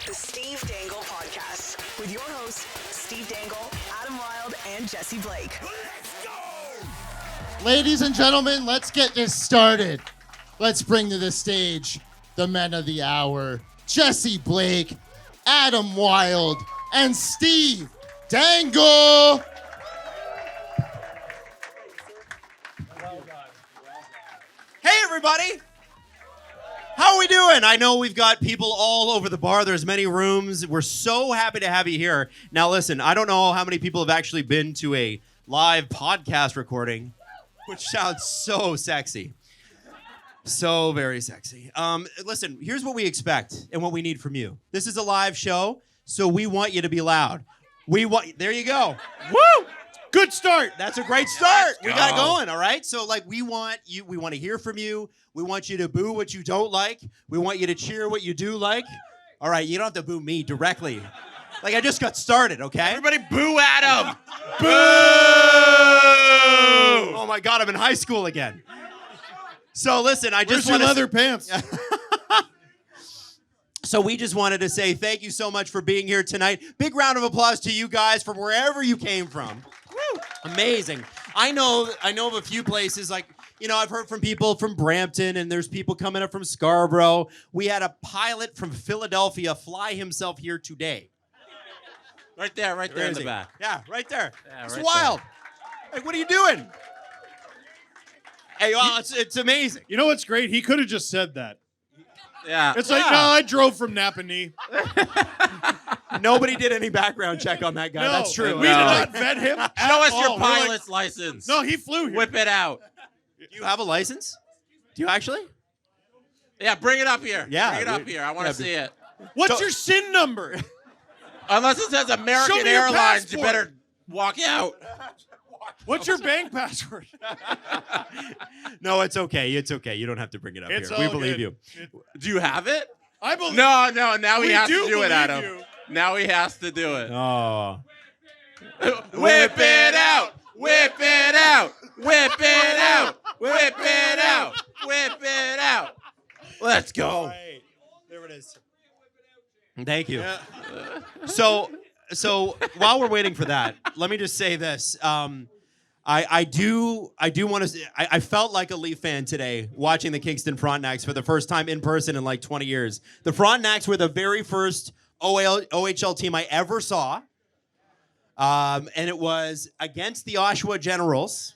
The Steve Dangle Podcast with your hosts, Steve Dangle, Adam Wilde, and Jesse Blake. Let's go! Ladies and gentlemen, let's get this started. Let's bring to the stage the men of the hour, Jesse Blake, Adam Wilde, and Steve Dangle. Hey, everybody. How are we doing? I know we've got people all over the bar. There's many rooms. We're so happy to have you here. Now, listen, I don't know how many people have actually been to a live podcast recording, which sounds so sexy. So very sexy. Listen, here's what we expect and what we need from you. This is a live show, so we want you to be loud. There you go. Woo! Good start. That's a great start. We got it going, all right? So, we want to hear from you. We want you to boo what you don't like. We want you to cheer what you do like. All right, you don't have to boo me directly. I just got started, okay? Everybody boo Adam! Boo! Oh my God, I'm in high school again. So listen, I just want leather pants? So we just wanted to say thank you so much for being here tonight. Big round of applause to you guys from wherever you came from. Woo! Amazing. I know of a few places I've heard from people from Brampton, and there's people coming up from Scarborough. We had a pilot from Philadelphia fly himself here today. Right there in the back. Yeah, right there. Yeah, it's right wild. What are you doing? Hey, well, it's amazing. You know what's great? He could have just said that. Yeah. It's no, I drove from Napanee. Nobody did any background check on that guy. No, That's true. We did not vet him. Show us your all. pilot's license. No, he flew here. Whip it out. Do you have a license? Do you actually? Yeah, bring it up here. Yeah. Bring it up here. I want to see it. What's your SIN number? Unless it says Show American me your Airlines, you passport. better walk out. What's your bank password? No, it's okay. It's okay. You don't have to bring it up It's here. We all believe good. you. Do you have it? I believe. No. Now he We has do to do it, believe Adam. you. Now he has to do it. Oh. Whip it out! Whip it out! Whip it out! Whip it out! Whip it out! Let's go. Right. There it is. Thank you. Yeah. So while we're waiting for that, let me just say this. I do want to. I felt like a Leaf fan today watching the Kingston Frontenacs for the first time in person in 20 years. The Frontenacs were the very first OHL team I ever saw, and it was against the Oshawa Generals.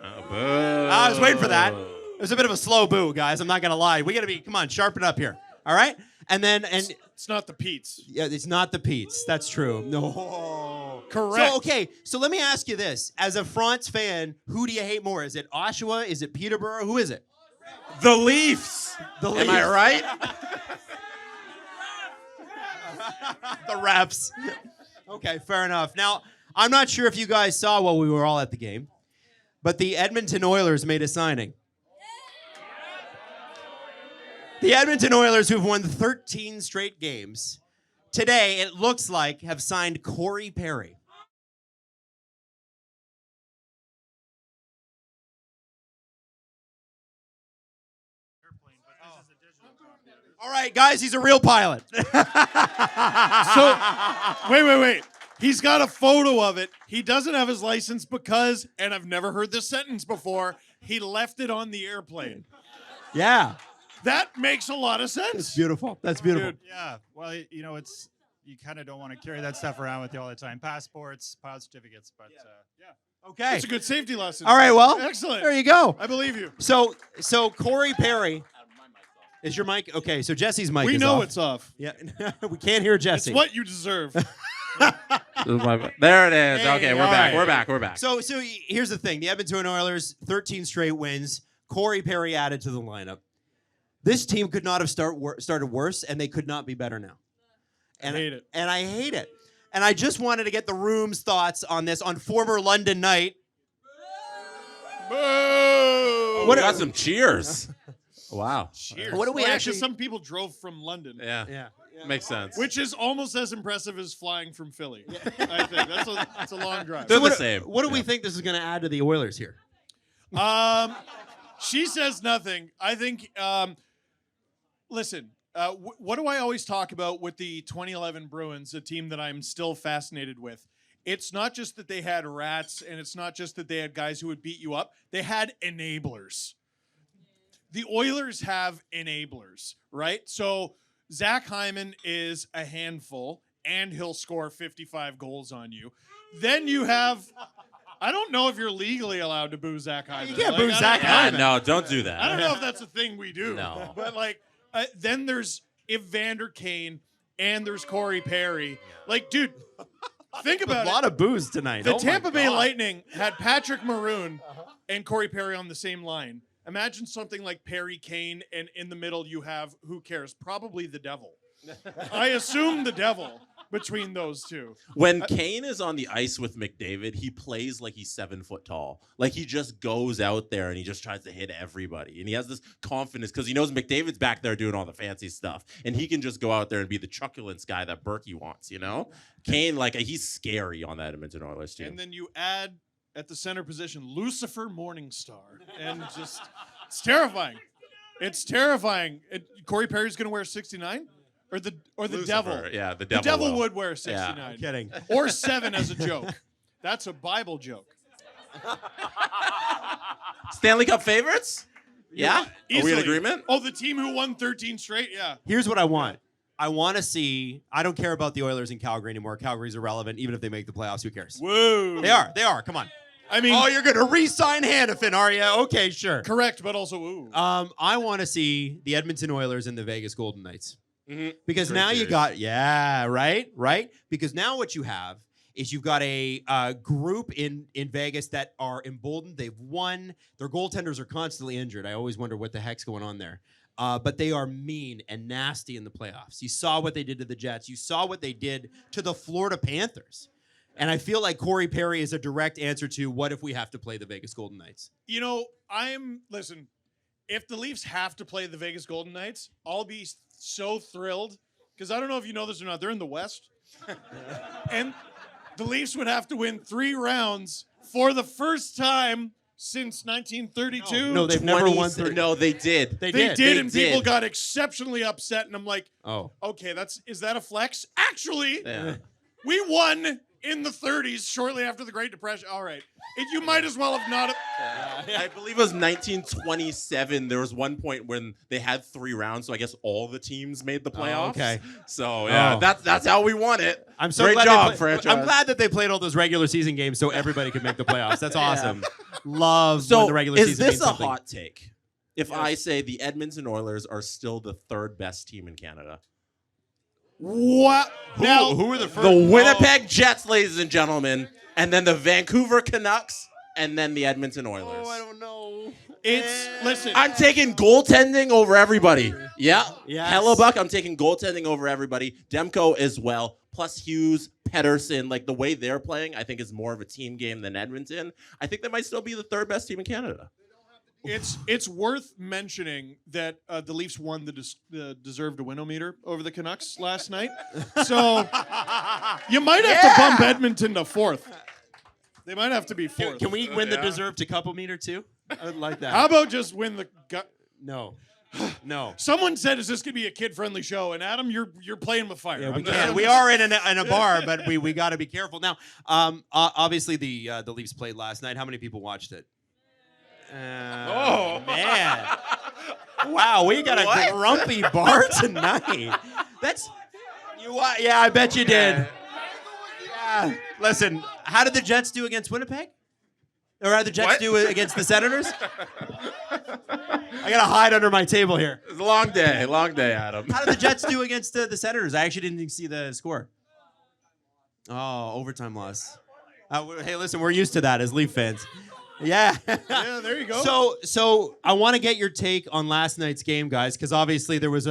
I was waiting for that. It was a bit of a slow boo, guys. I'm not gonna lie. We gotta come on, sharpen up here. All right, and It's not the Pete's. yeah, it's not the Pete's. That's true. No. Correct. So let me ask you this. As a France fan, who do you hate more? Is it Oshawa? Is it Peterborough? Who is it? The Leafs. Am I right? The refs. Okay, fair enough. Now, I'm not sure if you guys saw while we were all at the game, but the Edmonton Oilers made a signing. The Edmonton Oilers, who've won 13 straight games, today, it looks like, have signed Corey Perry. All right, guys, he's a real pilot. So, wait. He's got a photo of it. He doesn't have his license because, and I've never heard this sentence before, he left it on the airplane. Yeah. That makes a lot of sense. That's beautiful. That's beautiful. Dude. Yeah, well, you kind of don't want to carry that stuff around with you all the time. Passports, pilot certificates, but yeah. Okay. It's a good safety lesson. All right, well, Excellent. there you go. I believe you. So Corey Perry. Is your mic? Okay, so Jesse's mic We is know off. it's off. Yeah, we can't hear Jesse. It's what you deserve. There it is. Okay, we're back. right. We're back. So here's the thing. The Edmonton Oilers, 13 straight wins. Corey Perry added to the lineup. This team could not have started worse, and they could not be better now. And I hate it. And I hate it. And I just wanted to get the room's thoughts on this on former London night. Boo! We got some cheers. Wow. Cheers. What do we Well, actually- some people drove from London. Yeah. Makes sense. Which is almost as impressive as flying from Philly. I think that's a long drive. They're the what, same. What do we think this is going to add to the Oilers here? She says nothing. I think listen, what do I always talk about with the 2011 Bruins, a team that I'm still fascinated with? It's not just that they had rats, and it's not just that they had guys who would beat you up. They had enablers. The Oilers have enablers, right? So Zach Hyman is a handful, and he'll score 55 goals on you. Then you have, I don't know if you're legally allowed to boo Zach Hyman. You can't boo Zach Hyman. No, don't do that. I don't know if that's a thing we do. No. But, like, then there's Evander Kane, and there's Corey Perry. Like, dude, think about it. A lot of boos tonight. The Oh my Tampa Bay God. Lightning had Patrick Maroon and Corey Perry on the same line. Imagine something like Perry, Kane, and in the middle you have, who cares? Probably the Devil. I assume the Devil between those two. When Kane is on the ice with McDavid, he plays like he's 7 foot tall. Like he just goes out there and he just tries to hit everybody. And he has this confidence because he knows McDavid's back there doing all the fancy stuff. And he can just go out there and be the truculence guy that Berkey wants, you know? Kane, like, he's scary on that Edmonton Oilers team. And then you add at the center position Lucifer Morningstar. And just, it's terrifying. It's terrifying. Corey Perry's going to wear 69? Or the Lucifer, Devil. Yeah, the The Devil. Devil will. would wear 69. Yeah. I'm kidding. Or 7 as a joke. That's a Bible joke. Stanley Cup favorites? Yeah? Are we in Easily. agreement? Oh, the team who won 13 straight? Yeah. Here's what I want. I want to see. I don't care about the Oilers in Calgary anymore. Calgary's irrelevant. Even if they make the playoffs, who cares? Whoa. They are. They are. Come on. I mean, Oh, you're going to re-sign Hannafin, are you? Okay, sure. correct, but also ooh. I want to see the Edmonton Oilers and the Vegas Golden Knights. Mhm. Because Great now you series. got, right? Because now what you have is you've got a group in Vegas that are emboldened. They've won. Their goaltenders are constantly injured. I always wonder what the heck's going on there. But they are mean and nasty in the playoffs. You saw what they did to the Jets. You saw what they did to the Florida Panthers. And I feel like Corey Perry is a direct answer to what if we have to play the Vegas Golden Knights. You know, listen, if the Leafs have to play the Vegas Golden Knights, I'll be so thrilled because I don't know if you know this or not. They're in the West. And the Leafs would have to win 3 rounds for the first time since 1932. No, they've never won 20 three. No, they did. They did. did, They and people did. got exceptionally upset. And I'm like, Oh. okay, is that a flex? Actually, Yeah. we won in the 30s shortly after the Great Depression. All right. You might as well have not. I believe it was 1927. There was one point when they had 3 rounds, so I guess all the teams made the playoffs. okay. So yeah, Oh. that's how we won it. I'm so Great glad job, they franchise. I'm glad that they played all those regular season games so everybody could make the playoffs. That's awesome. Love So when the regular is season this means a something. hot take? If I say the Edmonton Oilers are still the 3rd best team in Canada, What? Now, who are the first? the Winnipeg Jets, ladies and gentlemen, and then the Vancouver Canucks, and then the Edmonton Oilers. Oh, I don't know. listen. I'm taking goaltending over everybody. Yeah. Yes. Hellebuck, I'm taking goaltending over everybody. Demko as well. Plus Hughes, Pedersen, like the way they're playing, I think is more of a team game than Edmonton. I think they might still be the 3rd best team in Canada. It's worth mentioning that the Leafs won the deserved to win-o-meter over the Canucks last night. So you might have to bump Edmonton to 4th. They might have to be 4th. Can we win the deserve to couple meter too? I would like that. How about just win the No. No. Someone said, "Is this gonna be a kid-friendly show?" And Adam, you're playing with fire. Yeah, I'm we just- can. We are in a bar, but we got to be careful. Now, obviously the Leafs played last night. How many people watched it? Oh man! Wow, we got a grumpy bar tonight. That's you. Yeah, I bet you did. Yeah. Listen, how did the Jets do against Winnipeg? Or how did the Jets do against the Senators? I gotta hide under my table here. It's a long day, Adam. How did the Jets do against the Senators? I actually didn't see the score. Oh, overtime loss. Hey, listen, we're used to that as Leaf fans. Yeah. Yeah, there you go. So I want to get your take on last night's game, guys, because obviously there was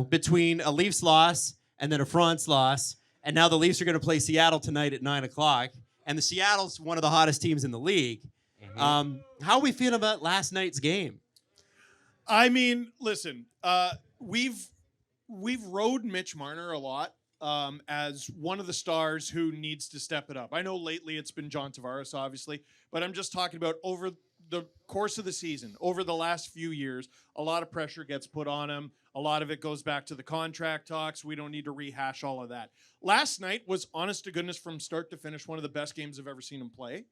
between a Leafs loss and then a France loss, and now the Leafs are going to play Seattle tonight at 9:00, and the Seattle's one of the hottest teams in the league. How are we feeling about last night's game? I mean, listen, we've rode Mitch Marner a lot as one of the stars who needs to step it up. I know lately it's been John Tavares, obviously, but I'm just talking about over the course of the season, over the last few years, a lot of pressure gets put on him. A lot of it goes back to the contract talks. We don't need to rehash all of that. Last night was, honest to goodness, from start to finish, one of the best games I've ever seen him play.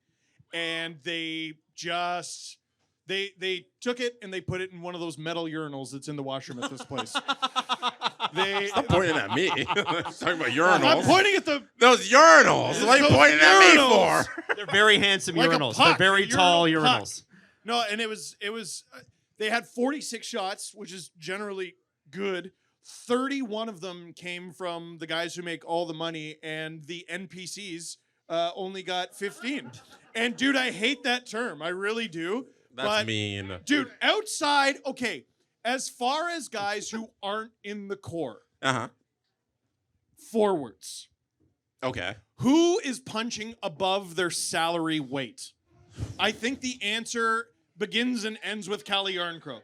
And they just they took it and they put it in one of those metal urinals that's in the washroom at this place. Stop pointing at me. Talking about urinals. I'm pointing at those urinals. What are you pointing at me for? They're very handsome Like a urinals. puck, They're very a tall urinal puck. urinals. No, and it was they had 46 shots, which is generally good. 31 of them came from the guys who make all the money, and the NPCs only got 15. And dude, I hate that term. I really do. That's mean. Dude, outside, okay, as far as guys who aren't in the core, forwards, Okay. who is punching above their salary weight? I think the answer begins and ends with Calle Yarncroke.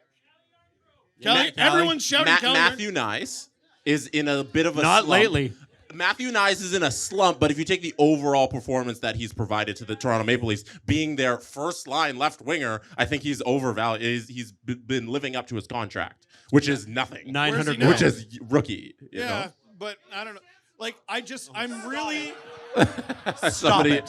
Everyone's shouting Calle Matthew Nyes is in a bit of a Not slump. lately. Matthew Nyes is in a slump, but if you take the overall performance that he's provided to the Toronto Maple Leafs, being their first line left winger, I think he's overvalued. He's been living up to his contract, which is nothing. 900 now? Which is rookie. You know? But I don't know. Like, I'm really... Somebody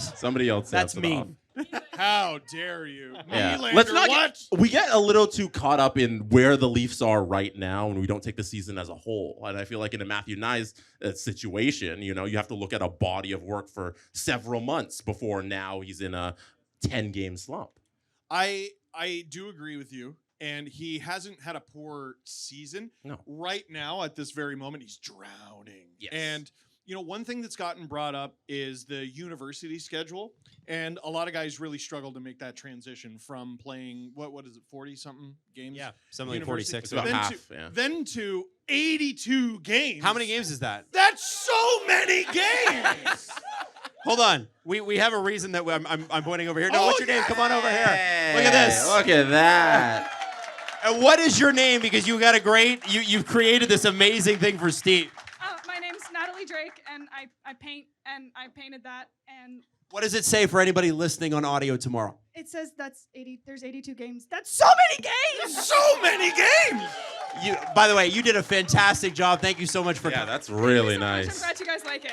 else. That's says it mean. off. How dare you? Yeah. Nylander, Let's not what? we get a little too caught up in where the Leafs are right now, and we don't take the season as a whole. And I feel like in a Matthew Nyes situation, you have to look at a body of work for several months before now he's in a 10-game slump. I do agree with you, and he hasn't had a poor season. No. Right now, at this very moment, he's drowning. Yes. And one thing that's gotten brought up is the university schedule, and a lot of guys really struggle to make that transition from playing what is it, 40-something games? Yeah, something like University. 46. It's about Then half. to, Yeah. then to 82 games. How many games is that? That's so many games. Hold on. We have a reason that I'm pointing over here. No, Oh, what's your name? Come on over here. Look at this. Look at that. And what is your name? Because you got a great, you've created this amazing thing for Steve. My name's Natalie Drake, and I paint, and I painted that, and What does it say for anybody listening on audio tomorrow? it says there's 82 games. That's so many games! So many games. By the way, you did a fantastic job. Thank you so much for Yeah, coming. that's really Thank you so much. nice. I'm glad you guys like it.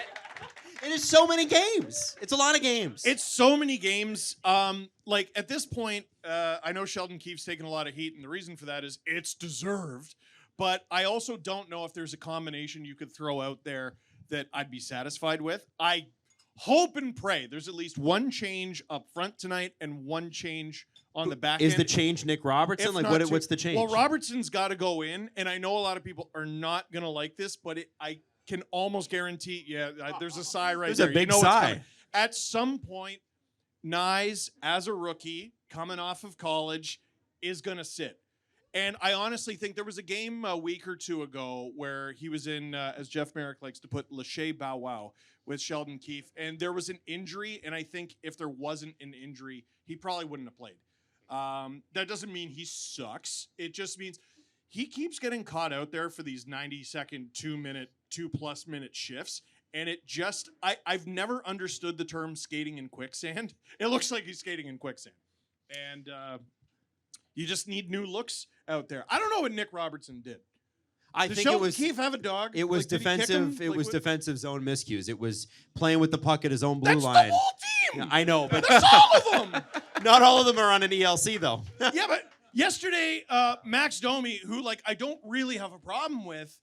It is so many games. It's a lot of games. It's so many games. Like at this point, I know Sheldon Keefe's taking a lot of heat, and the reason for that is it's deserved. But I also don't know if there's a combination you could throw out there that I'd be satisfied with. I hope and pray there's at least one change up front tonight and one change on the back Is end. the change Nick Robertson? If Like, not what's the change? Well, Robertson's got to go in, and I know a lot of people are not going to like this, but I can almost guarantee, there's a sigh right There's there. a big you know what's sigh. coming. At some point, Nyes, as a rookie, coming off of college, is going to sit. And I honestly think there was a game a week or two ago where he was in, as Jeff Merrick likes to put, Lachey Bow Wow with Sheldon Keefe. And there was an injury, and I think if there wasn't an injury, he probably wouldn't have played. That doesn't mean he sucks. It just means he keeps getting caught out there for these 90-second, 2+ minute shifts. And it just, I've never understood the term skating in quicksand. It looks like he's skating in quicksand. And you just need new looks out there. I don't know what Nick Robertson did. I Did think Sheldon it was Keefe have a dog? It was Like, did he kick him? defensive. It Like, was what- defensive zone miscues. It was playing with the puck at his own blue That's line. the whole team. Yeah, I know, but That's all of them. not all of them are on an ELC though. Yeah, but yesterday, Max Domi, who I don't really have a problem with,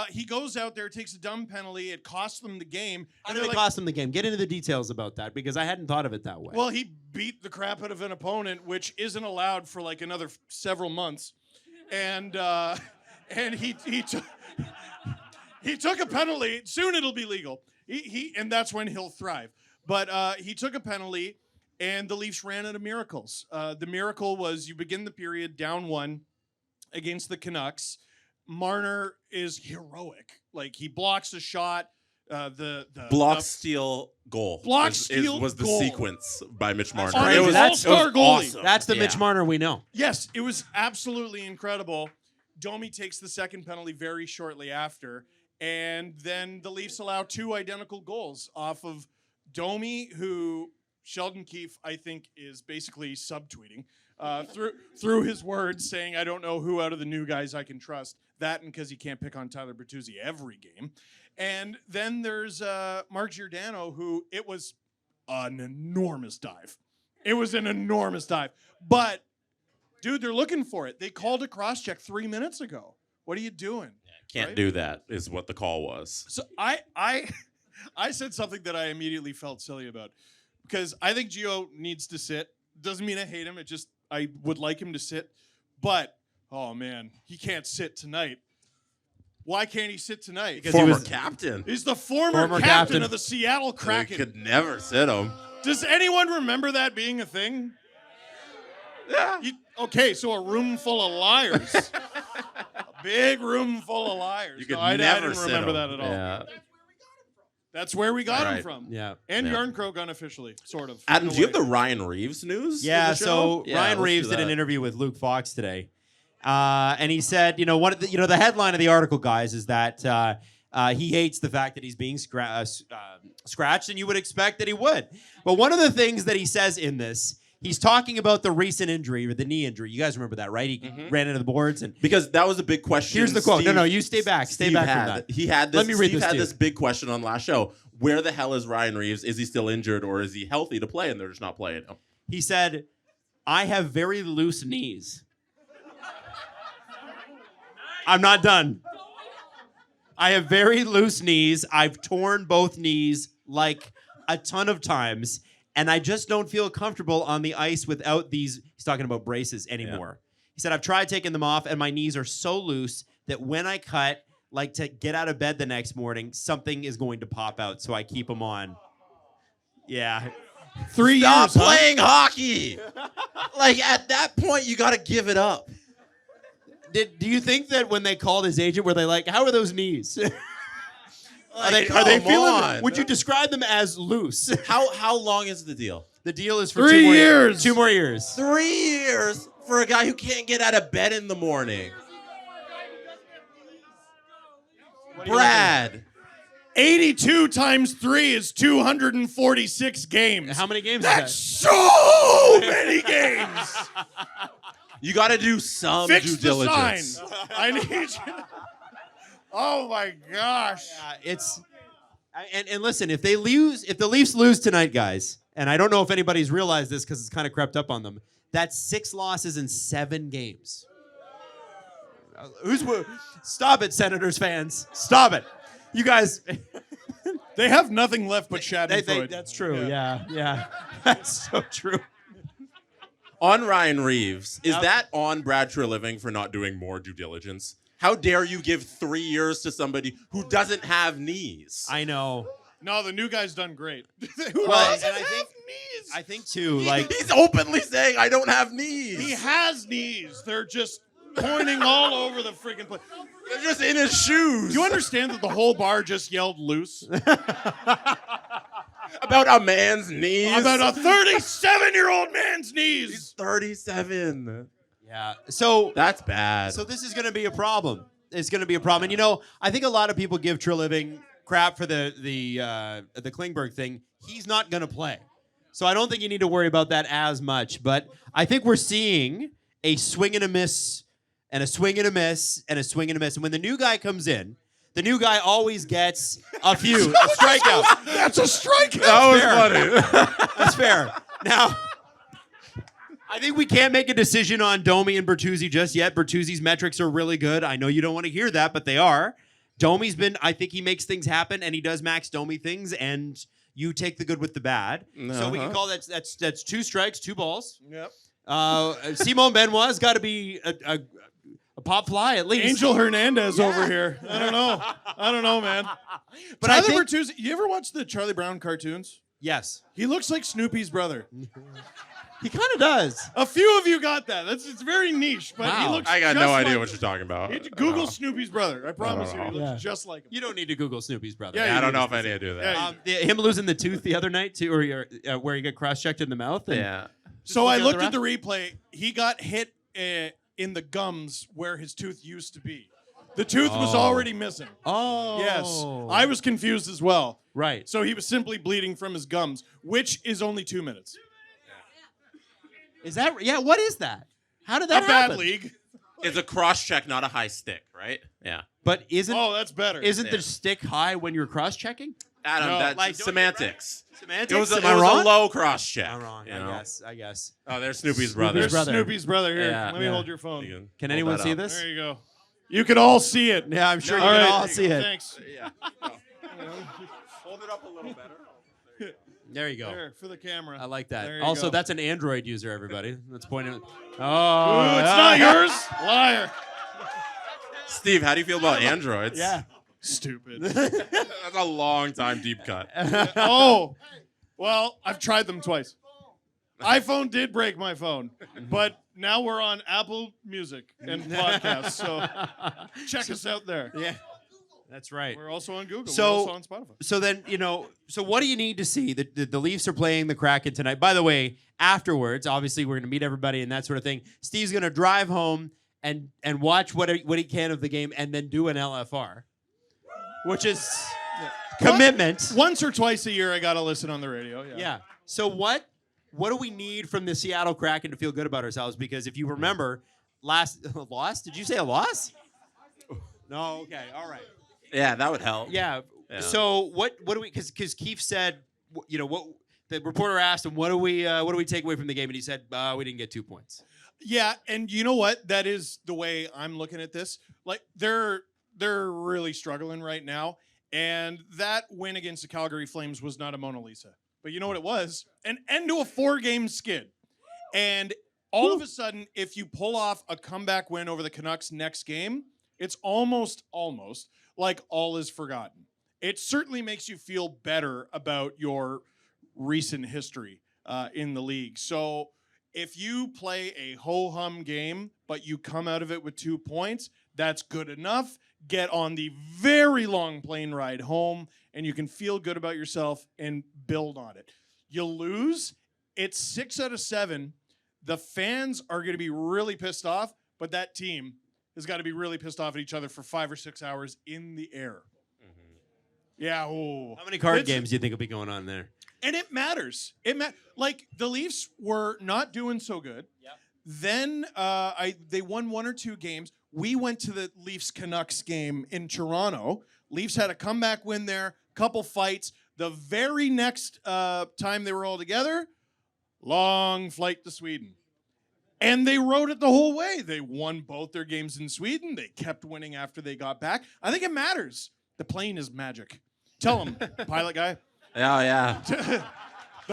he goes out there, takes a dumb penalty. It costs them the game. How And did they're it cost them the game? Get into the details about that because I hadn't thought of it that way. Well, he beat the crap out of an opponent, which isn't allowed for another several months, and he took a penalty. Soon it'll be legal. And that's when he'll thrive. But he took a penalty, and the Leafs ran out of miracles. The miracle was you begin the period down 1 against the Canucks. Marner is heroic. He blocks a shot. The Block, steal, goal. Block, is- steal, was the goal. sequence by Mitch Marner. crazy. It was All-star goalie. awesome. That's the Yeah. Mitch Marner we know. Yes, it was absolutely incredible. Domi takes the second penalty very shortly after, and then the Leafs allow 2 identical goals off of Domi, who Sheldon Keefe, I think, is basically subtweeting. through his words, saying, I don't know who out of the new guys I can trust. That and because he can't pick on Tyler Bertuzzi every game. And then there's Mark Giordano, who it was an enormous dive. It was an enormous dive. But, dude, they're looking for it. They called a cross-check 3 minutes ago. What are you doing? Can't do that is what the call was. So I said something that I immediately felt silly about because I think Gio needs to sit. Doesn't mean I hate him. It just I would like him to sit. But, oh, man, he can't sit tonight. Why can't he sit tonight? Because former captain. He's the former captain of the Seattle Kraken. Could never sit him. Does anyone remember that being a thing? Yeah. Okay, so a room full of liars. A big room full of liars. You could I never didn't remember that at all. Yeah. That's where we got him from. Yeah. And Yeah. Yarncroke unofficially, sort of. Adam, in a do you have way. the Ryan Reaves news? Yeah, in the show? so Ryan let's Reaves do did an that. interview with Luke Fox today, and he said, the headline of the article, guys, is that he hates the fact that he's being scratched, and you would expect that he would. But one of the things that he says in this, he's talking about the recent injury, or the knee injury. You guys remember that, right? He ran into the boards, and Because that was a big question. here's the quote. Steve- No, you stay back. Stay Steve back had, from that. He had this. Let me read Steve this had to you. this big question on last show. Where the hell is Ryan Reaves? Is he still injured or is he healthy to play and they're just not playing him? He said, I have very loose knees. I'm not done. I have very loose knees. I've torn both knees like a ton of times, and I just don't feel comfortable on the ice without these, he's talking about braces, anymore. He said, I've tried taking them off, and my knees are so loose that when I cut, like to get out of bed the next morning, something is going to pop out, so I keep them on. Yeah. 3 Stop years, huh? playing hockey. Like at that point, you got to give it up. Do you think that when they called his agent, were they like, how are those knees? Are they come feeling? on. Would you describe them as loose? How long is the deal? The deal is for 3 2 more years. 2 more years. 3 years for a guy who can't get out of bed in the morning. Brad. 82 times 3 is 246 games. How many games That's is so many games. You got to do some Fix due the diligence. sign. I need you. Oh my gosh. And listen, if the Leafs lose tonight, guys, and I don't know if anybody's realized this because it's kind of crept up on them, that's 6 losses in 7 games. Stop it, Senators fans. Stop it. You guys. They have nothing left but Schadenfreude. That's true. Yeah. That's so true. On Ryan Reaves, is Yep. that on Brad Treliving for not doing more due diligence? How dare you give 3 years to somebody who doesn't have knees? I know. No, the new guy's done great. Well, and I think too, like He's openly saying, I don't have knees. He has knees. They're just pointing all over the freaking place. They're just in his shoes. Do you understand that the whole bar just yelled loose? About a man's knees? About a 37-year-old man's He's knees. 37. yeah. So That's bad. So this is going to be a problem. It's going to be a problem. And I think a lot of people give Treliving crap for the Klingberg thing. He's not going to play. So I don't think you need to worry about that as much. But I think we're seeing a swing and a miss and a swing and a miss and a swing and a miss. And when the new guy comes in, the new guy always gets a strikeout. That's a strikeout. that was funny. That's fair. Now, I think we can't make a decision on Domi and Bertuzzi just yet. Bertuzzi's metrics are really good. I know you don't want to hear that, but they are. I think he makes things happen, and he does Max Domi things, and you take the good with the bad. So we can call that's 2 strikes, 2 balls. Yep. Simon Benoit's got to be a pop fly at least. Angel Hernandez over here. I don't know, man. But I Tyler think Bertuzzi, you ever watch the Charlie Brown cartoons? yes, He looks like Snoopy's brother. he kind of does. A few of you got that. It's very niche, but he Wow. looks I got just no idea like what you're talking about. Google Snoopy's brother. I promise you, he looks Yeah. just like him. You don't need to Google Snoopy's brother. Yeah, I don't know if I need to do that. Yeah, Him losing the tooth the other night too, or where he got cross-checked in the mouth. And Yeah. So I looking looked at at the replay. He got hit in the gums where his tooth used to be. The tooth was already missing. Oh, Yes. I was confused as well. right. So he was simply bleeding from his gums, which is only 2 minutes. Is that yeah? What is that? How did A that happen? bad league. It's a cross check, not a high stick, right? Yeah. But isn't Oh, that's better. isn't Yeah. the stick high when you're cross checking? Adam, No, that's like, don't semantics. Semantics. It was Am a I wrong? low cross check. I'm wrong. you know? I guess. Oh, there's Snoopy's brother. There's brother. Snoopy's brother here. Yeah. Let me Yeah. hold your phone. You Can hold anyone that see up. this? There you go. You can all see it. Yeah, I'm sure All you can right. all see it. Thanks. Yeah. Hold it up a little better. There you go. There, for the camera. I like that. There you Also, go. that's an Android user, everybody. Let's point it. Ooh, Oh, it's not yours. Liar. Steve, how do you feel about androids? Yeah. Stupid. That's a long time deep cut. Oh, well, I've tried them twice. iPhone did break my phone, but now we're on Apple Music and podcasts, so check us out there. Yeah. That's right. We're also on Google. So- we're also on Spotify. So then, so what do you need to see? The Leafs are playing the Kraken tonight. By the way, afterwards, obviously, we're going to meet everybody and that sort of thing. Steve's going to drive home and watch what he can of the game and then do an LFR, which is commitment. Once or twice a year, I got to listen on the radio. Yeah. Yeah. So what do we need from the Seattle Kraken to feel good about ourselves? Because if you remember, loss? Did you say a loss? No. Okay. All right. Yeah, that would help. Yeah. Yeah. So what do we? Because Keefe said, what the reporter asked him, what do we take away from the game? And he said, we didn't get 2 points. Yeah, and you know what? That is the way I'm looking at this. Like they're really struggling right now, and that win against the Calgary Flames was not a Mona Lisa. But you know what it was? An end to a 4-game skid. And all of a sudden, if you pull off a comeback win over the Canucks next game, it's almost like all is forgotten. It certainly makes you feel better about your recent history in the league. So if you play a ho-hum game, but you come out of it with 2 points, that's good enough. Get on the very long plane ride home, and you can feel good about yourself and build on it. You lose, it's 6 out of 7. The fans are going to be really pissed off, but that team has got to be really pissed off at each other for 5 or 6 hours in the air. Yeah. Oh. How many card It's- games do you think will be going on there? And it matters. Like the Leafs were not doing so good. Yep. Then they won 1 or 2 games. We went to the Leafs Canucks game in Toronto. Leafs had a comeback win there, couple fights. The very next time they were all together, long flight to Sweden. And they rode it the whole way. They won both their games in Sweden. They kept winning after they got back. I think it matters. The plane is magic. Tell him, pilot guy. Yeah. The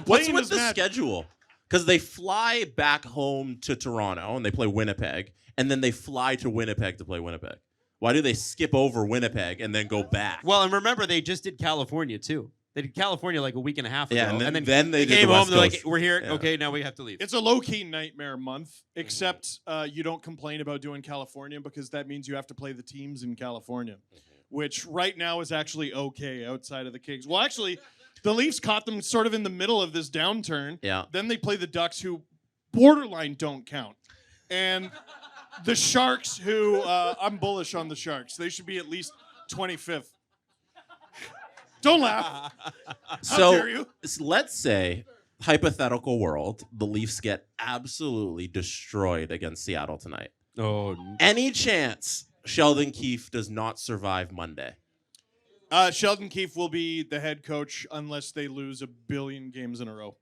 What's plane with is the magic. schedule? Because they fly back home to Toronto and they play Winnipeg, and then they fly to Winnipeg to play Winnipeg. Why do they skip over Winnipeg and then go back? Well, and remember, they just did California, too. They did California like a week and a half ago. Yeah, and then they they did came the home, West they're like, Coast. we're here. Yeah. Okay, now we have to leave. It's a low-key nightmare month, except you don't complain about doing California because that means you have to play the teams in California, which right now is actually okay outside of the Kings. Well, actually, the Leafs caught them sort of in the middle of this downturn. Yeah. Then they play the Ducks, who borderline don't count. And the Sharks, who I'm bullish on the Sharks. They should be at least 25th. Don't laugh. How dare you? Let's say, hypothetical world, the Leafs get absolutely destroyed against Seattle tonight. Oh, Any chance Sheldon Keefe does not survive Monday? Sheldon Keefe will be the head coach unless they lose 1 billion games in a row.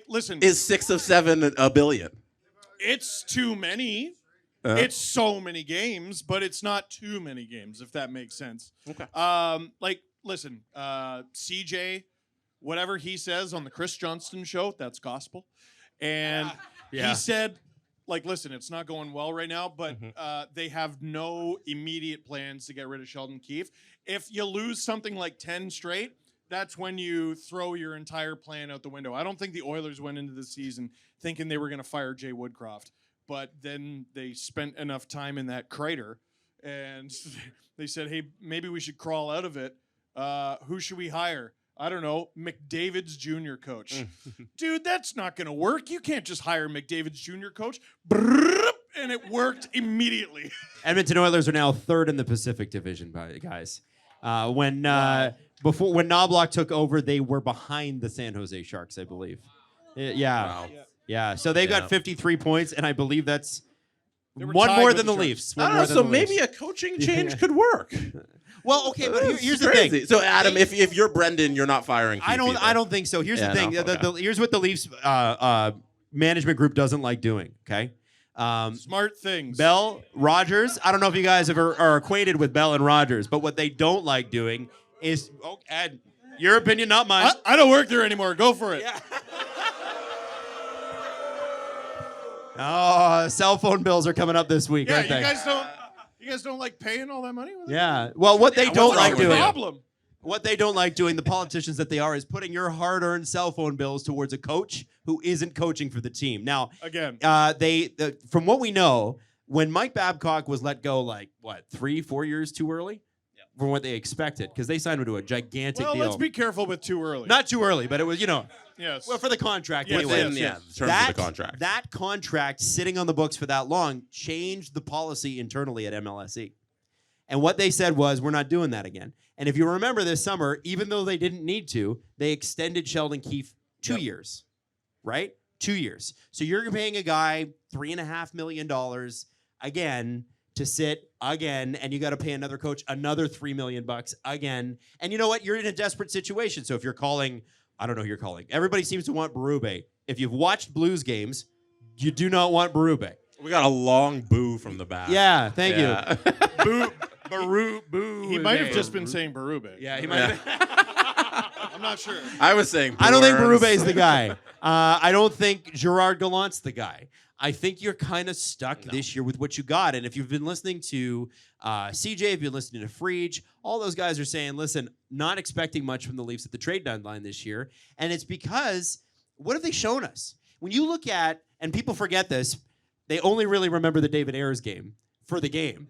Listen, Is 6 of 7 a billion? it's too many. It's so many games, but it's not too many games, if that makes sense. Okay. Listen, CJ, whatever he says on the Chris Johnston show, that's gospel. And Yeah. he said, listen, it's not going well right now, but they have no immediate plans to get rid of Sheldon Keefe. If you lose something like 10 straight, that's when you throw your entire plan out the window. I don't think the Oilers went into the season thinking they were going to fire Jay Woodcroft, but then they spent enough time in that crater, and they said, hey, maybe we should crawl out of it. Who should we hire? I don't know, McDavid's junior coach. Dude, that's not going to work. You can't just hire McDavid's junior coach. And it worked immediately. Edmonton Oilers are now 3rd in the Pacific Division, guys. When Knobloch took over, they were behind the San Jose Sharks, I believe. Yeah. Wow. Yeah, so they've Yeah. got 53 points, and I believe that's They were one tied more with than the the Sharks. Leafs. I One don't more know, than so the maybe Leafs. a coaching change could work. Well, okay, but That's here's the crazy. thing. So Adam, if you're Brendan, you're not firing Keefe either. I don't think so. Here's Yeah, the thing. no, okay. Here's what the Leafs management group doesn't like doing. Okay. Smart things. Bell, Rogers. I don't know if you guys are acquainted with Bell and Rogers, but what they don't like doing is, Ed, your opinion, not mine. I don't work there anymore. Go for it. Yeah. Oh, cell phone bills are coming up this week, Yeah, aren't they? you guys don't like paying all that money with it? Yeah. Well, what they Yeah, don't what's wrong like with doing, you? Problem. what they don't like doing, the politicians that they are, is putting your hard-earned cell phone bills towards a coach who isn't coaching for the team. Now, Again. from what we know, when Mike Babcock was let go, 3-4 years too early from what they expected, because they signed him to a gigantic Well, deal. let's be careful with too early. Not too early, but it was, Yes. well, for the contract Yes, anyway. Within yes. the terms of the contract. That contract sitting on the books for that long changed the policy internally at MLSE. And what they said was, we're not doing that again. And if you remember this summer, even though they didn't need to, they extended Sheldon Keefe 2 years, right? 2 years. So you're paying a guy $3.5 million again to sit again, and you got to pay another coach another $3 million again. And you know what? You're in a desperate situation. So if you're calling, I don't know who you're calling. Everybody seems to want Berube. If you've watched Blues games, you do not want Berube. We got a long boo from the back. Yeah, thank you. Boo. Boo. He might have just been saying Berube. Yeah, he might. I'm not sure. I was saying I don't think Bruins. Berube is the guy. I don't think Gerard Gallant's the guy. I think you're kind of stuck this year with what you got. And if you've been listening to CJ, if you've been listening to Freege, all those guys are saying, listen, not expecting much from the Leafs at the trade deadline this year. And it's because, what have they shown us? When you look at, and people forget this, they only really remember the David Ayers game for the game.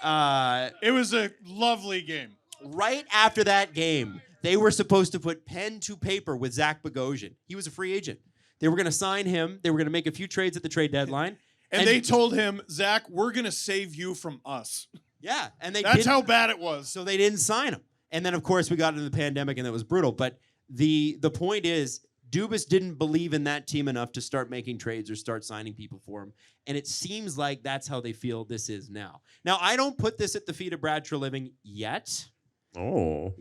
It was a lovely game. Right after that game, they were supposed to put pen to paper with Zach Bogosian. He was a free agent. They were going to sign him. They were going to make a few trades at the trade deadline. And they told him, Zach, we're going to save you from us. Yeah, and they That's didn't, how bad it was. so they didn't sign him. And then, of course, we got into the pandemic, and that was brutal. But the point is, Dubas didn't believe in that team enough to start making trades or start signing people for him. And it seems like that's how they feel this is now. Now, I don't put this at the feet of Brad Treliving yet. Oh.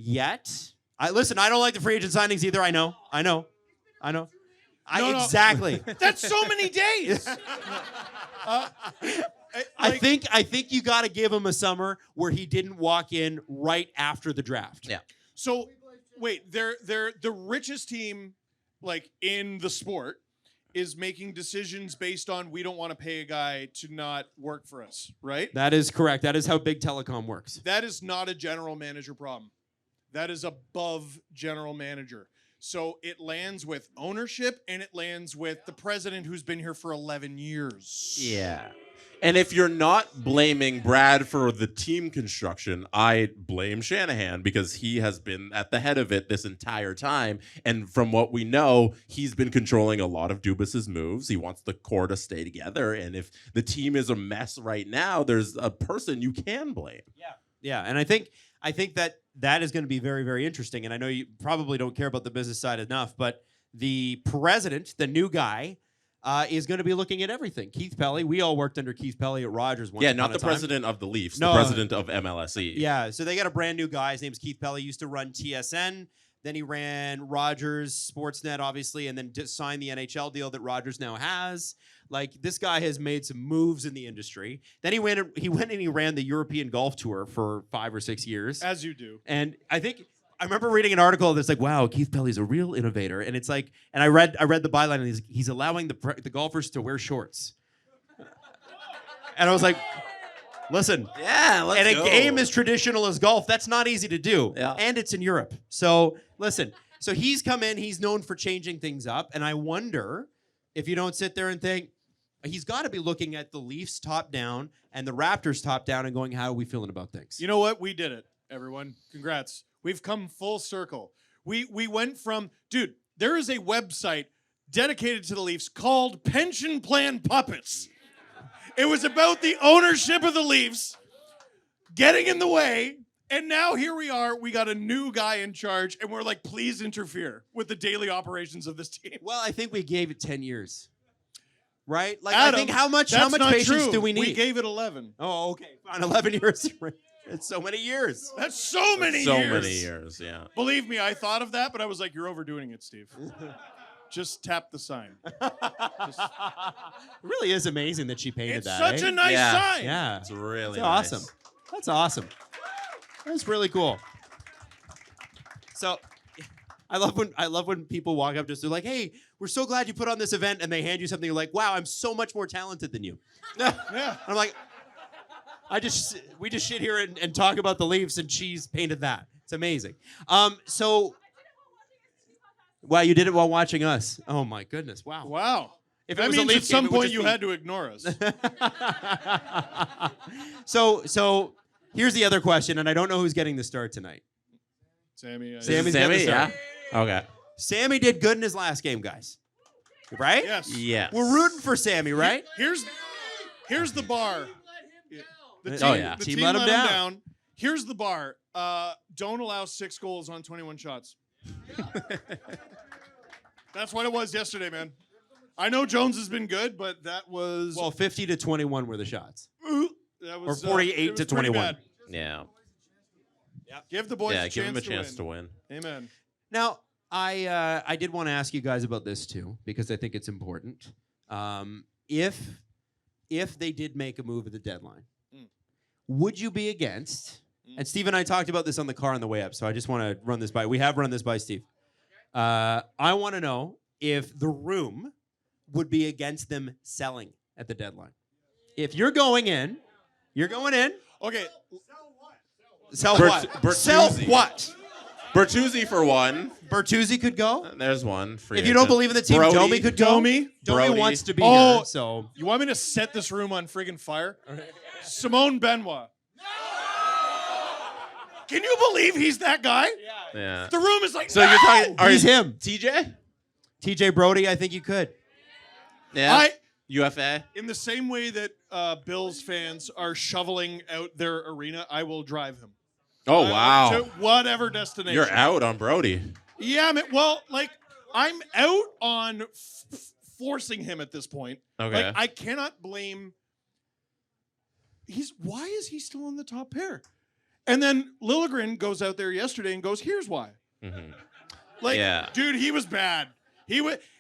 Listen, I don't like the free agent signings either. I know. No. Exactly. That's so many days. I think you got to give him a summer where he didn't walk in right after the draft. Yeah. So, wait, they're the richest team, in the sport, is making decisions based on we don't want to pay a guy to not work for us, right? That is correct. That is how big telecom works. That is not a general manager problem. That is above general manager. So it lands with ownership and it lands with the president who's been here for 11 years. Yeah. And if you're not blaming Brad for the team construction, I blame Shanahan because he has been at the head of it this entire time. And from what we know, he's been controlling a lot of Dubas's moves. He wants the core to stay together. And if the team is a mess right now, there's a person you can blame. Yeah, and I think that is going to be very, very interesting. And I know you probably don't care about the business side enough, but the president, the new guy, is going to be looking at everything. Keith Pelly, we all worked under Keith Pelly at Rogers once Yeah, upon not a the time. president of the Leafs, No, the president of MLSE. Yeah, so they got a brand new guy. His name's Keith Pelly. Used to run TSN. Then he ran Rogers, Sportsnet, obviously, and then just signed the NHL deal that Rogers now has. This guy has made some moves in the industry. Then he went and he ran the European Golf Tour for 5 or 6 years. As you do. And I remember reading an article that's like, wow, Keith Pelly's a real innovator. And it's like, and I read the byline, and he's allowing the golfers to wear shorts. And I was like, listen. Yeah, let's And go. a game as traditional as golf, that's not easy to do. Yeah. And it's in Europe. So listen, so he's come in, he's known for changing things up. And I wonder if you don't sit there and think, he's got to be looking at the Leafs top down and the Raptors top down and going, how are we feeling about things? You know what? We did it, everyone. Congrats. We've come full circle. We went from, dude, there is a website dedicated to the Leafs called Pension Plan Puppets. It was about the ownership of the Leafs getting in the way And now here we are. We got a new guy in charge, and we're like, please interfere with the daily operations of this team. Well, I think we gave it 10 years. Right? Like, Adam, I think how much that's not patience true. do we need? We gave it 11. Oh, okay. Fine. 11 years. It's so many years. That's so many So years. many years, yeah. Believe me, I thought of that, but I was like, you're overdoing it, Steve. Just tap the sign. It really is amazing that she painted It's that. such eh? a nice Yeah. sign. Yeah. It's really That's nice. awesome. That's awesome. That's really cool. So I love when people walk up to us, they're like, hey, we're so glad you put on this event, and they hand you something, you're like, wow, I'm so much more talented than you. Yeah. I'm like, we just sit here and talk about the Leafs, and she's painted that. It's amazing. So wow, you did it while watching us. Oh my goodness. Wow. Wow. If it That was a means Leaf at some game, it would point just you be- had to ignore us. So here's the other question, and I don't know who's getting the start tonight. Sammy. Sammy's got the Sammy, yeah. start. Okay. Sammy did good in his last game, guys. Right? Yes. Yes. We're rooting for Sammy, right? Here's the bar. The team, Oh, yeah. the Team team let him let him down. Here's the bar. Don't allow 6 goals on 21 shots. That's what it was yesterday, man. I know Jones has been good, but that was Well, 50 to 21 were the shots. that was, or 48 it was to pretty 21. bad. Yeah. Give the boys Yeah, a give chance him a chance to win. Amen. Now, I did want to ask you guys about this too, because I think it's important. If they did make a move at the deadline, would you be against? And Steve and I talked about this on the car on the way up, so I just want to run this by. We have run this by Steve. I want to know if the room would be against them selling at the deadline. If you're going in. Okay. Sell Bert- what? Bertuzzi. Sell what? Bertuzzi for one. Bertuzzi could go. There's one. Free If you don't agent. believe in the team, Brody. Domi could go. Domi Domi wants to be Oh. here, so You want me to set this room on friggin' fire? Simone Benoit. Can you believe he's that guy? Yeah. The room is like, So you're talking. Are he's you him. TJ? TJ Brody, I think you could. Yeah. UFA. In the same way that Bills fans are shoveling out their arena, I will drive him. Oh To wow. whatever destination. You're out on Brody. Yeah, man, well, like, I'm out on forcing him at this point. Okay. Like, I cannot blame. Why is he still in the top pair? And then Liljegren goes out there yesterday and goes, here's why. Mhm. Like, Yeah. dude, he was bad.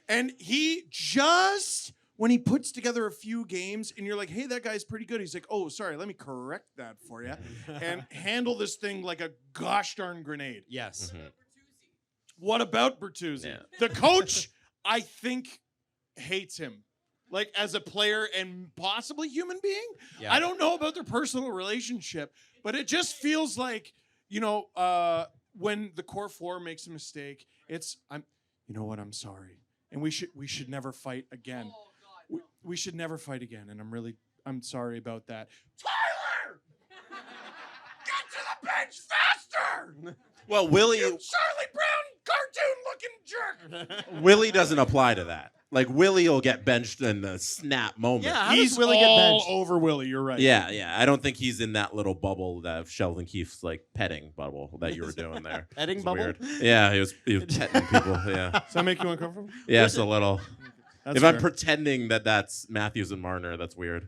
And he just, when he puts together a few games and you're like, hey, that guy's pretty good. He's like, oh, sorry, let me correct that for you and handle this thing like a gosh darn grenade. Yes. Mhm. What about Bertuzzi? Yeah. The coach, I think, hates him. Like, as a player and possibly human being. Yeah. I don't know about their personal relationship, but it just feels like, when the core 4 makes a mistake, you know what, I'm sorry. And we should never fight again. We should never fight again, and I'm sorry about that. Tyler! Get to the bench faster! Well, Willie You Charlie Brown cartoon-looking jerk! Willie doesn't apply to that. Like Willie will get benched in the snap moment. Yeah, how He's does Willie get all benched? over Willie, you're right. Yeah. I don't think he's in that little bubble that Sheldon Keefe's like petting bubble that you were doing there. Petting It's bubble? weird. Yeah, he was petting people. Yeah. Does that make you uncomfortable? Yeah, it's a little. That's If I'm fair. pretending that that's Matthews and Marner, that's weird.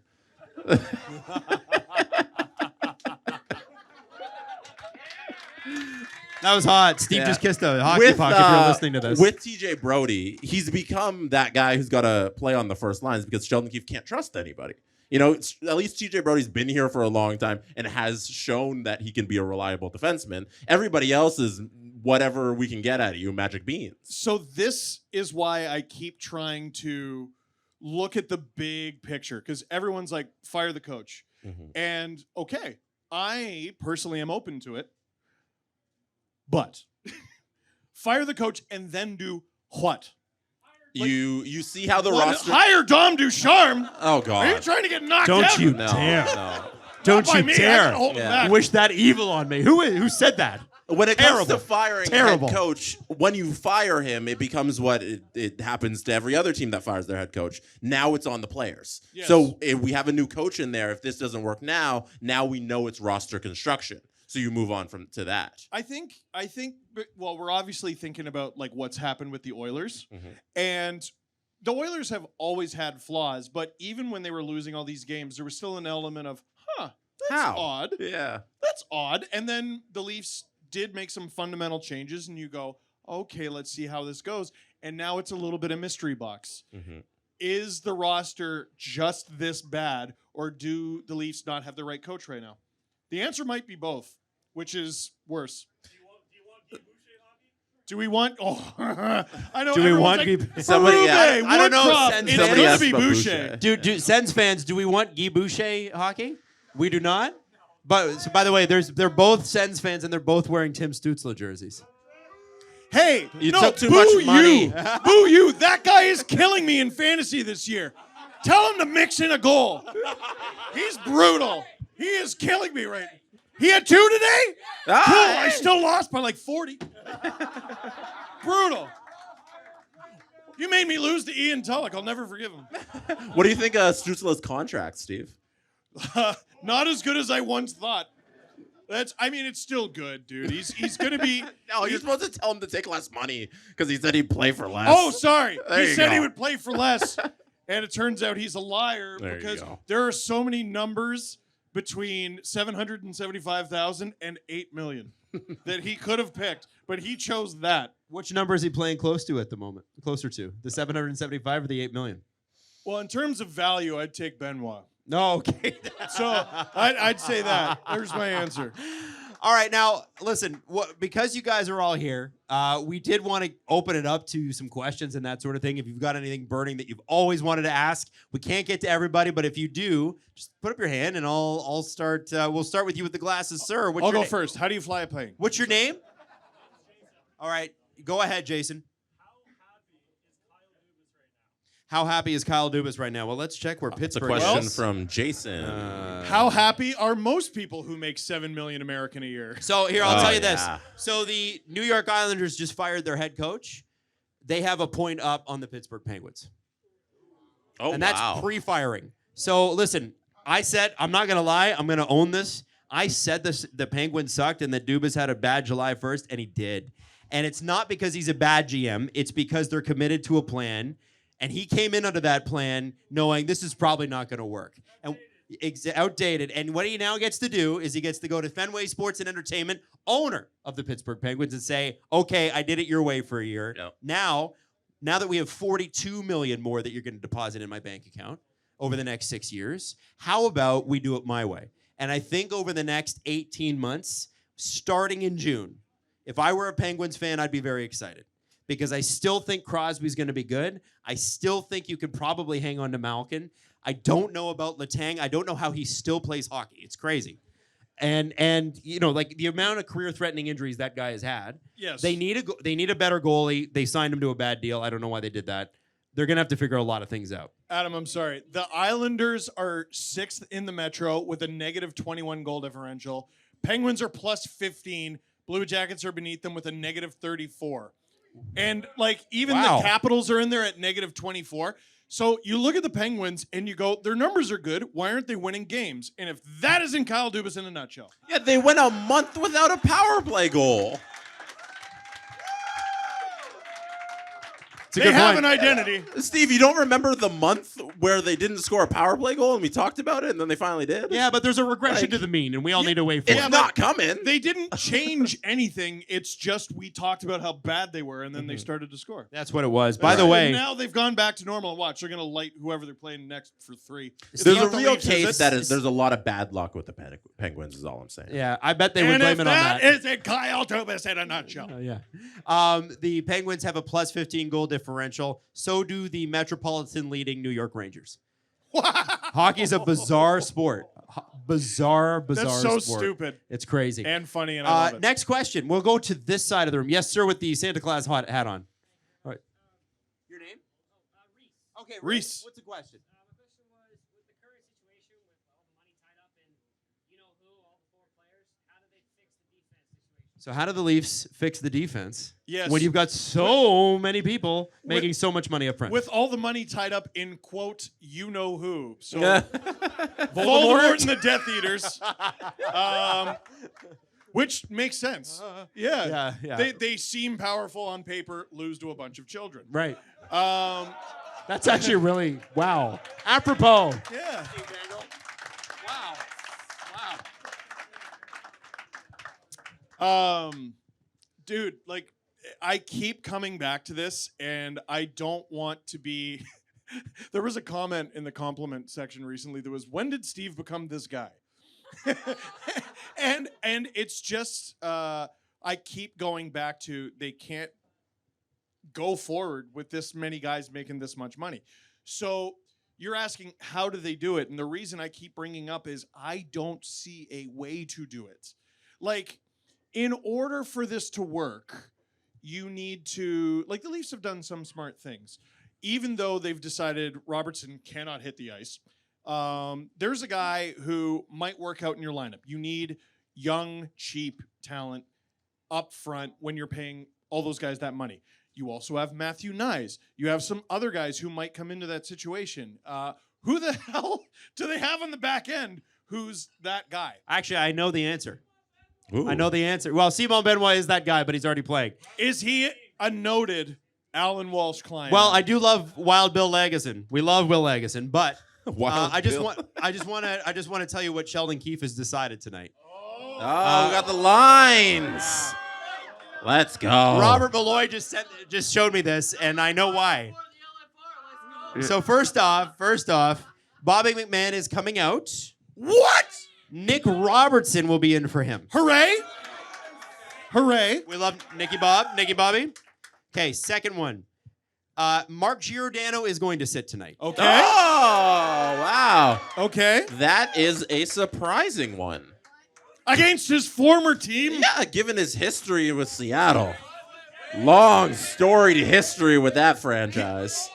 That was hot. Steve Yeah. just kissed a hockey puck if you're listening to this. With TJ Brody, he's become that guy who's got to play on the first lines because Sheldon Keefe can't trust anybody. At least TJ Brody's been here for a long time and has shown that he can be a reliable defenseman. Everybody else is whatever we can get out of you, magic beans. So this is why I keep trying to look at the big picture, because everyone's like, fire the coach. Mhm. And okay, I personally am open to it, but fire the coach and then do what? You see how the What? roster. Hire Dom Ducharme? Oh God! Are you trying to get knocked Don't out? you No, dare. no. Don't Not by you me. I dare. can hold him Yeah. back. Wish that evil on me. Who said that? When it comes Terrible. to firing Terrible. a head coach, when you fire him, it becomes what it happens to every other team that fires their head coach. Now it's on the players. Yes. So if we have a new coach in there, if this doesn't work now we know it's roster construction. so you move on to that. I think. Well, we're obviously thinking about like what's happened with the Oilers, and the Oilers have always had flaws. But even when they were losing all these games, there was still an element of, that's How? odd. Yeah. That's odd. And then the Leafs did make some fundamental changes, and you go, okay, let's see how this goes. And now it's a little bit of mystery box. Is the roster just this bad, or do the Leafs not have the right coach right now? The answer might be both, which is worse. Do we want? Oh, I know. Do we want like, somebody? I don't know. Woodcroft, it's Somebody going asked to be about Boucher. Do Sens fans, do we want Guy Boucher hockey? We do not. But so by the way, they're both Sens fans and they're both wearing Tim Stützle jerseys. Hey, You no, took too boo much money. You. Boo you. That guy is killing me in fantasy this year. Tell him to mix in a goal. He's brutal. He is killing me right now. He had 2 today? Cool. I still lost by like 40. Brutal. You made me lose to Ian Tulloch. I'll never forgive him. What do you think of Stützle's contract, Steve? Not as good as I once thought. It's still good, dude. He's going to be... No, you're supposed to tell him to take less money because he said he'd play for less. Oh, sorry. There He you said he go. would play for less. And it turns out he's a liar There you because go. there are so many numbers between 775,000 and 8 million that he could have picked, but he chose that. Which number is he playing close to at the moment? Closer to the 775 or the 8 million? Well, in terms of value, I'd take Benoit. No, okay. So I'd say that. There's my answer. All right, now listen. Because you guys are all here, we did want to open it up to some questions and that sort of thing. If you've got anything burning that you've always wanted to ask, we can't get to everybody, but if you do, just put up your hand and I'll start. We'll start with you with the glasses, sir. I'll go first. How do you fly a plane? What's your name? All right, go ahead, Jason. How happy is Kyle Dubas right now? Well, let's check where It's a Pittsburgh question is. from Jason. How happy are most people who make $7 million American a year? So here, I'll tell you this. yeah. So the New York Islanders just fired their head coach. They have a point up on the Pittsburgh Penguins. Oh, And that's wow. pre-firing. So listen, I said, I'm not going to lie. I'm going to own this. I said the Penguins sucked and that Dubas had a bad July 1st, and he did. And it's not because he's a bad GM. It's because they're committed to a plan. And he came in under that plan knowing this is probably not going to work. And outdated. And what he now gets to do is he gets to go to Fenway Sports and Entertainment, owner of the Pittsburgh Penguins, and say, okay, I did it your way for a year. Yep. Now that we have $42 million more that you're going to deposit in my bank account over the next 6 years, how about we do it my way? And I think over the next 18 months, starting in June, if I were a Penguins fan, I'd be very excited. Because I still think Crosby's going to be good. I still think you could probably hang on to Malkin. I don't know about Letang. I don't know how he still plays hockey. It's crazy. And you know, like the amount of career-threatening injuries that guy has had. Yes. They need a better goalie. They signed him to a bad deal. I don't know why they did that. They're going to have to figure a lot of things out. Adam, I'm sorry. The Islanders are 6th in the Metro with a negative 21 goal differential. Penguins are plus 15. Blue Jackets are beneath them with a negative 34. And like even Wow. the Capitals are in there at negative 24. So you look at the Penguins and you go, their numbers are good. Why aren't they winning games? And if that isn't Kyle Dubas in a nutshell. Yeah, they went a month without a power play goal. It's a They good have point. an identity. Steve, you don't remember the month where they didn't score a power play goal and we talked about it and then they finally did? Yeah, but there's a regression Like- to the mean, and we all need to wait for It's it. not coming. They didn't change anything. It's just we talked about how bad they were and then they started to score. That's what it was. By the And way, now they've gone back to normal. And watch, they're going to light whoever they're playing next for 3. It's There's not a the real Leafs, case that it's- there's a lot of bad luck with the Penguins is all I'm saying. yeah, I bet they would And blame if it on that that. is a Kyle Dubas in a nutshell. Yeah. The Penguins have a plus 15 goal differential. So do the Metropolitan leading New York Rangers. Hockey is a bizarre sport. Bizarre That's so sport. stupid It's crazy. and funny, and I love it. Next question. We'll go to this side of the room. Yes, sir, with the Santa Claus hat on. All right. Your name? Reese. Okay, Reese. What's the question? My question was, with the current situation, with all the money tied up in, you know who, all the 4 players, how do they fix the defense situation? So how do the Leafs fix the defense Yes. when you've got so many people making so much money up front? With all the money tied up in, quote, you know who. So Yeah. Voldemort and the Death Eaters. Which makes sense. Yeah. Yeah. They seem powerful on paper, lose to a bunch of children. Right. That's actually really wow. Apropos. Yeah. Dude, like, I keep coming back to this, and I don't want to be. There was a comment in the compliment section recently that was, "When did Steve become this guy?" and it's just I keep going back to they can't go forward with this many guys making this much money. So you're asking how do they do it, and the reason I keep bringing up is I don't see a way to do it. Like, in order for this to work, you need to, like, the Leafs have done some smart things. Even though they've decided Robertson cannot hit the ice, there's a guy who might work out in your lineup. You need young, cheap talent up front when you're paying all those guys that money. You also have Matthew Nyes. You have some other guys who might come into that situation. Who the hell do they have on the back end who's that guy? Actually, I know the answer. Ooh. I know the answer. Well, Simon Benoit is that guy, but he's already playing. Is he a noted Alan Walsh client? Well, I do love Wild Bill Legason. We love Will Legason, but Wild I just Bill. want to tell you what Sheldon Keefe has decided tonight. Oh, we got the lines. Let's go. Robert Malloy just showed me this, and I know why. So first off, Bobby McMahon is coming out. What? Nick Robertson will be in for him. Hooray! Hooray! We love Nicky Bobby. Okay, second one. Mark Giordano is going to sit tonight. Okay. Oh, wow. Okay. That is a surprising one. Against his former team? Yeah, given his history with Seattle. Long storied history with that franchise.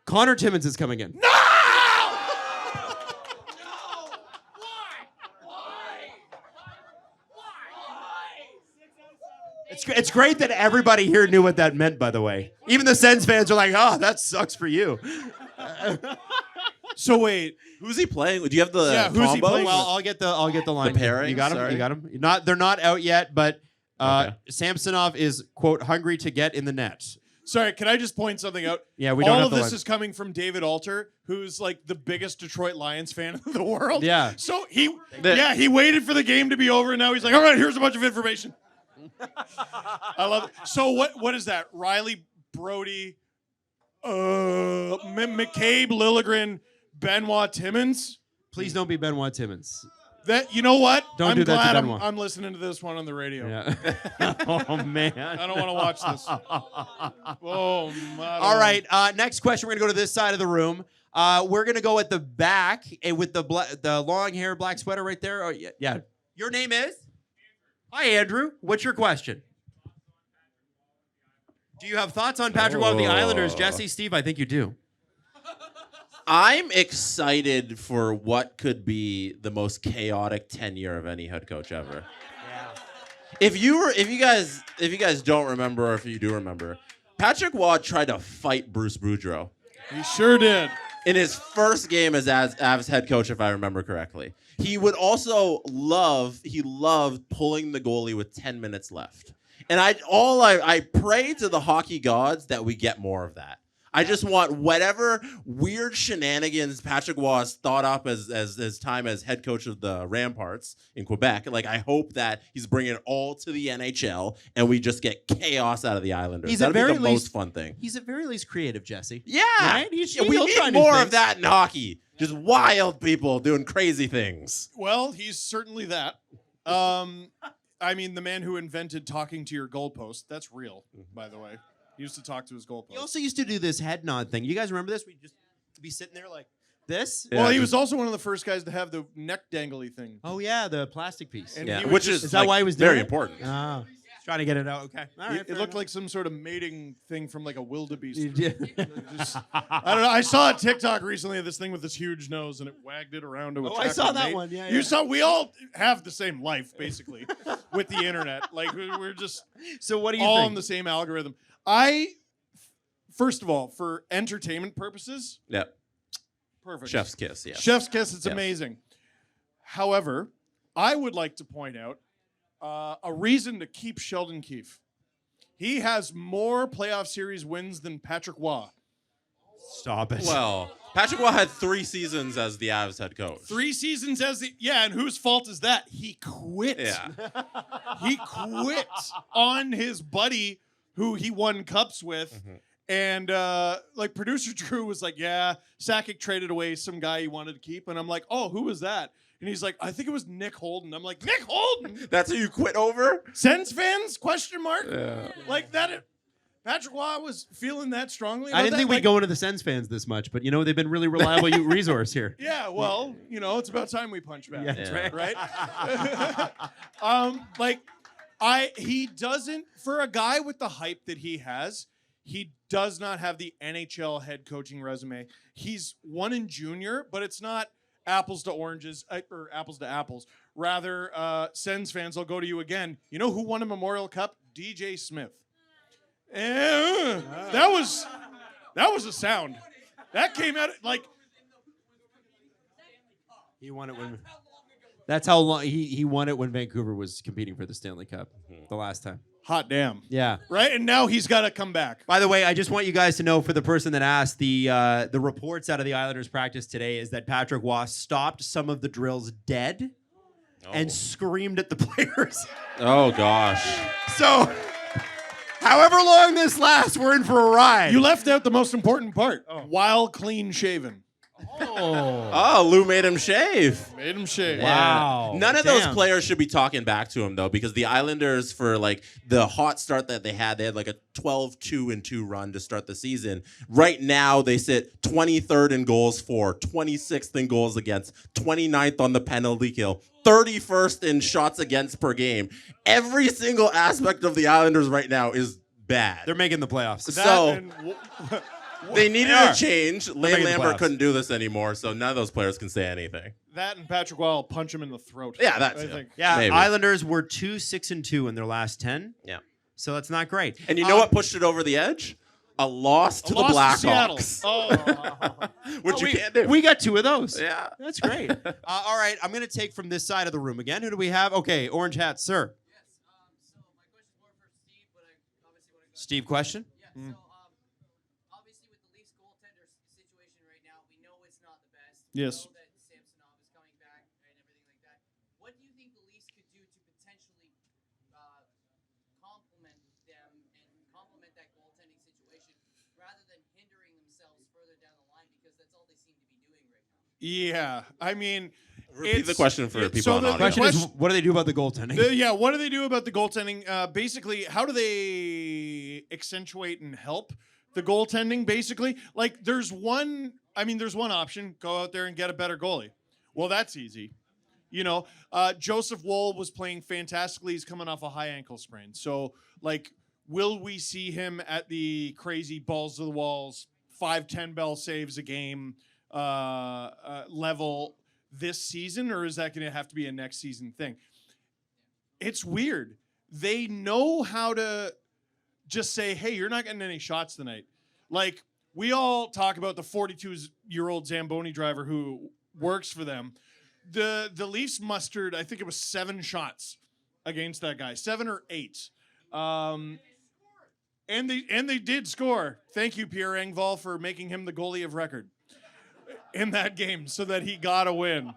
Connor Timmins is coming in. No! It's great that everybody here knew what that meant, by the way. Even the Sens fans are like, oh, that sucks for you. So wait, Who's he playing? Do you have the Yeah, who's he combo? playing Well, I'll get the line. The pairing, You got him? sorry. You got him? They're not out yet, but Okay. Samsonov is, quote, hungry to get in the net. sorry, can I just point something out? Yeah, we don't All have of the this line. is coming from David Alter, who's like the biggest Detroit Lions fan in the world. Yeah. So he waited for the game to be over, and now he's like, all right, here's a bunch of information. I love it. So what is that? Riley Brody, McCabe, Lilligren, Benoit Timmins? Please don't be Benoit Timmins. That, you know what? Don't I'm do that to glad Benoit. I'm listening to this one on the radio. Yeah. Oh, man. I don't want to watch this. Oh, my. All right. Next question. We're going to go to this side of the room. We're going to go at the back with the long hair, black sweater right there. Oh, yeah. Your name is? Hi, Andrew. What's your question? Do you have thoughts on Patrick Waugh of the Islanders? Jesse, Steve, I think you do. I'm excited for what could be the most chaotic tenure of any head coach ever. If you guys don't remember, or if you do remember, Patrick Waugh tried to fight Bruce Boudreau He sure did. in his first game as Avs head coach, if I remember correctly. He would also loved pulling the goalie with 10 minutes left. And I pray to the hockey gods that we get more of that. I just want whatever weird shenanigans Patrick Waugh has thought up as his time as head coach of the Ramparts in Quebec. Like, I hope that he's bringing it all to the NHL and we just get chaos out of the Islanders. He's That'd at be very the least- most fun thing. He's at very least creative, Jesse. Yeah, Right? we he'll need try new more things. of that in hockey. Just wild people doing crazy things. Well, he's certainly that. I mean, the man who invented talking to your goalpost, that's real, by the way. He used to talk to his goalpost. He also used to do this head nod thing. You guys remember this? We'd just be sitting there like this. Yeah, Well, he just- was also one of the first guys to have the neck dangly thing. Oh, yeah, the plastic piece. And Yeah, he was which just- is that like, why he was doing very it? important. Oh, trying to get it out. Okay. All right. It looked like some sort of mating thing from like a wildebeest. Yeah. Just- I don't know. I saw a TikTok recently of this thing with this huge nose, and it wagged it around to Oh, attract I saw a that mate. one. Yeah, You yeah. saw. We all have the same life, basically, with the internet. Like we're just So what do you all think? on the same algorithm. first of all, for entertainment purposes, Yeah. perfect. Chef's kiss. Yeah. Chef's kiss, it's Yes. amazing. However, I would like to point out a reason to keep Sheldon Keefe. He has more playoff series wins than Patrick Waugh. Stop it. Well, Patrick Waugh had 3 seasons as the Avs head coach. 3 seasons as the and whose fault is that? He quit. Yeah. He quit on his buddy who he won cups with. Mm-hmm. And like producer Drew was like, yeah, Sakic traded away some guy he wanted to keep. And I'm like, oh, who was that? And he's like, I think it was Nick Holden. I'm like, Nick Holden? That's who you quit over? Sens fans? Question mark? Yeah. Like that. Patrick Waugh was feeling that strongly. I didn't think we'd go into the Sens fans this much, but they've been really reliable resource here. Yeah, well, it's about time we punch back. Yeah, that's Right? He doesn't, for a guy with the hype that he has, he does not have the NHL head coaching resume. He's won in junior, but it's not apples to oranges, or apples to apples. Rather, Sens fans, I'll go to you again. You know who won a Memorial Cup? DJ Smith. That was a sound. That came out like He won it when. That's how long he won it when Vancouver was competing for the Stanley Cup the last time. hot damn. Yeah. Right? And now he's got to come back. By the way, I just want you guys to know, for the person that asked, the reports out of the Islanders practice today is that Patrick Waugh stopped some of the drills dead and screamed at the players. Oh, gosh. So, however long this lasts, we're in for a ride. You left out the most important part. While clean shaven. Oh, Lou made him shave. Made him shave. Wow. None of those players should be talking back to him, though, because the Islanders, for like the hot start that they had like a 12-2-2 run to start the season. Right now, they sit 23rd in goals for, 26th in goals against, 29th on the penalty kill, 31st in shots against per game. Every single aspect of the Islanders right now is bad. They're making the playoffs. They needed a change. making Lane the Lambert playoffs. couldn't do this anymore, so none of those players can say anything. That and Patrick Waugh will punch him in the throat. Yeah, that's I it. think. Yeah, Maybe. Islanders were 2-6-2 in their last 10. Yeah. So that's not great. And you know what pushed it over the edge? A loss to the Lost to Blackhawks. Which you can't do. We got two of those. Yeah. That's great. All right, I'm going to take from this side of the room again. Who do we have? Okay, orange hat, sir. Yes. So my question's more for Steve, but I obviously want to go. Steve, question? Yeah. So obviously with the Leafs goaltender situation right now, we know it's not the best. Yes. We know that Samsonov is coming back and everything like that. What do you think the Leafs could do to potentially complement them and complement that goaltending situation rather than hindering themselves further down the line, because that's all they seem to be doing right now? Yeah. I mean, Repeat the question for people so on the audio. Question is, what do they do about the goaltending? Yeah, what do they do about the goaltending? Basically, how do they accentuate and help the goaltending, basically? Like, there's one option. Go out there and get a better goalie. Well, that's easy. You know, Joseph Woll was playing fantastically. He's coming off a high ankle sprain. So, like, will we see him at the crazy balls to the walls, 5-10 bell saves a game level this season, or is that going to have to be a next season thing? It's weird. They know how to just say, hey, you're not getting any shots tonight. Like, we all talk about the 42-year-old Zamboni driver who works for them. The Leafs mustered, I think it was 7 shots against that guy, 7 or 8. And they did score. Thank you, Pierre Engvall, for making him the goalie of record in that game so that he got a win.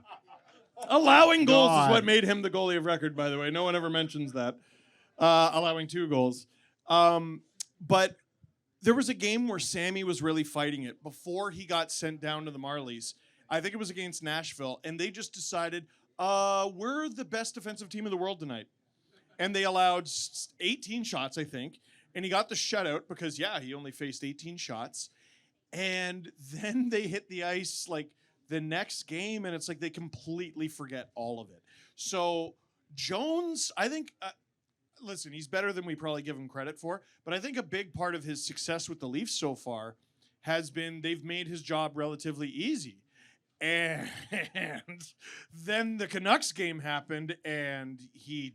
Allowing goals is what made him the goalie of record, by the way. No one ever mentions that. Allowing 2 goals. But there was a game where Sammy was really fighting it before he got sent down to the Marlies. I think it was against Nashville. And they just decided, we're the best defensive team in the world tonight. And they allowed 18 shots, I think. And he got the shutout because, he only faced 18 shots. And then they hit the ice like the next game, and it's like they completely forget all of it. So Jones, I think, listen, he's better than we probably give him credit for, but I think a big part of his success with the Leafs so far has been they've made his job relatively easy. And then the Canucks game happened, and he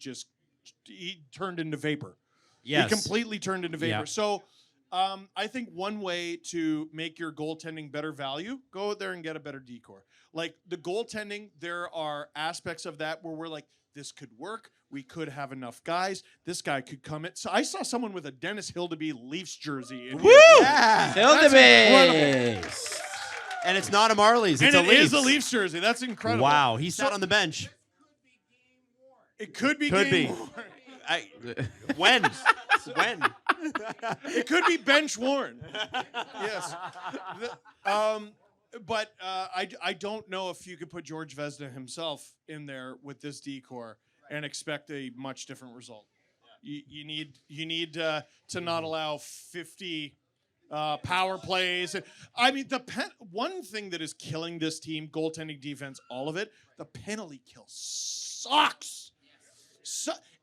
turned into vapor. Yes. He completely turned into vapor. Yeah. So I think one way to make your goaltending better value, go out there and get a better decor. Like the goaltending, there are aspects of that where we're like, this could work. We could have enough guys. This guy could come in. So I saw someone with a Dennis Hildeby Leafs jersey. Woo! Yeah. Hildeby! And it's not a Marlies. It's And a it Leafs. is a Leafs jersey. That's incredible. Wow. He sat on the bench. It could be Could game be. worn. When? When? It could be bench worn. Yes. But I don't know if you could put George Vezina himself in there with this decor and expect a much different result. You need to not allow 50 power plays. I mean, one thing that is killing this team, goaltending, defense, all of it, the penalty kill sucks.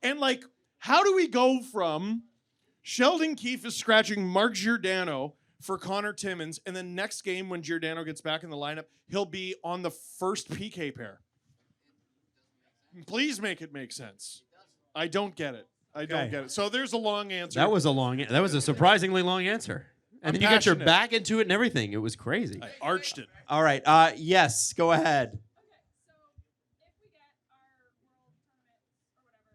And like, how do we go from Sheldon Keefe is scratching Mark Giordano for Connor Timmins, and then next game when Giordano gets back in the lineup, he'll be on the first PK pair? Please make it make sense. I don't get it. I don't get it. So there's a long answer. That was a surprisingly long answer. And then you got your back into it and everything. It was crazy. I arched it. All right. Yes, go ahead.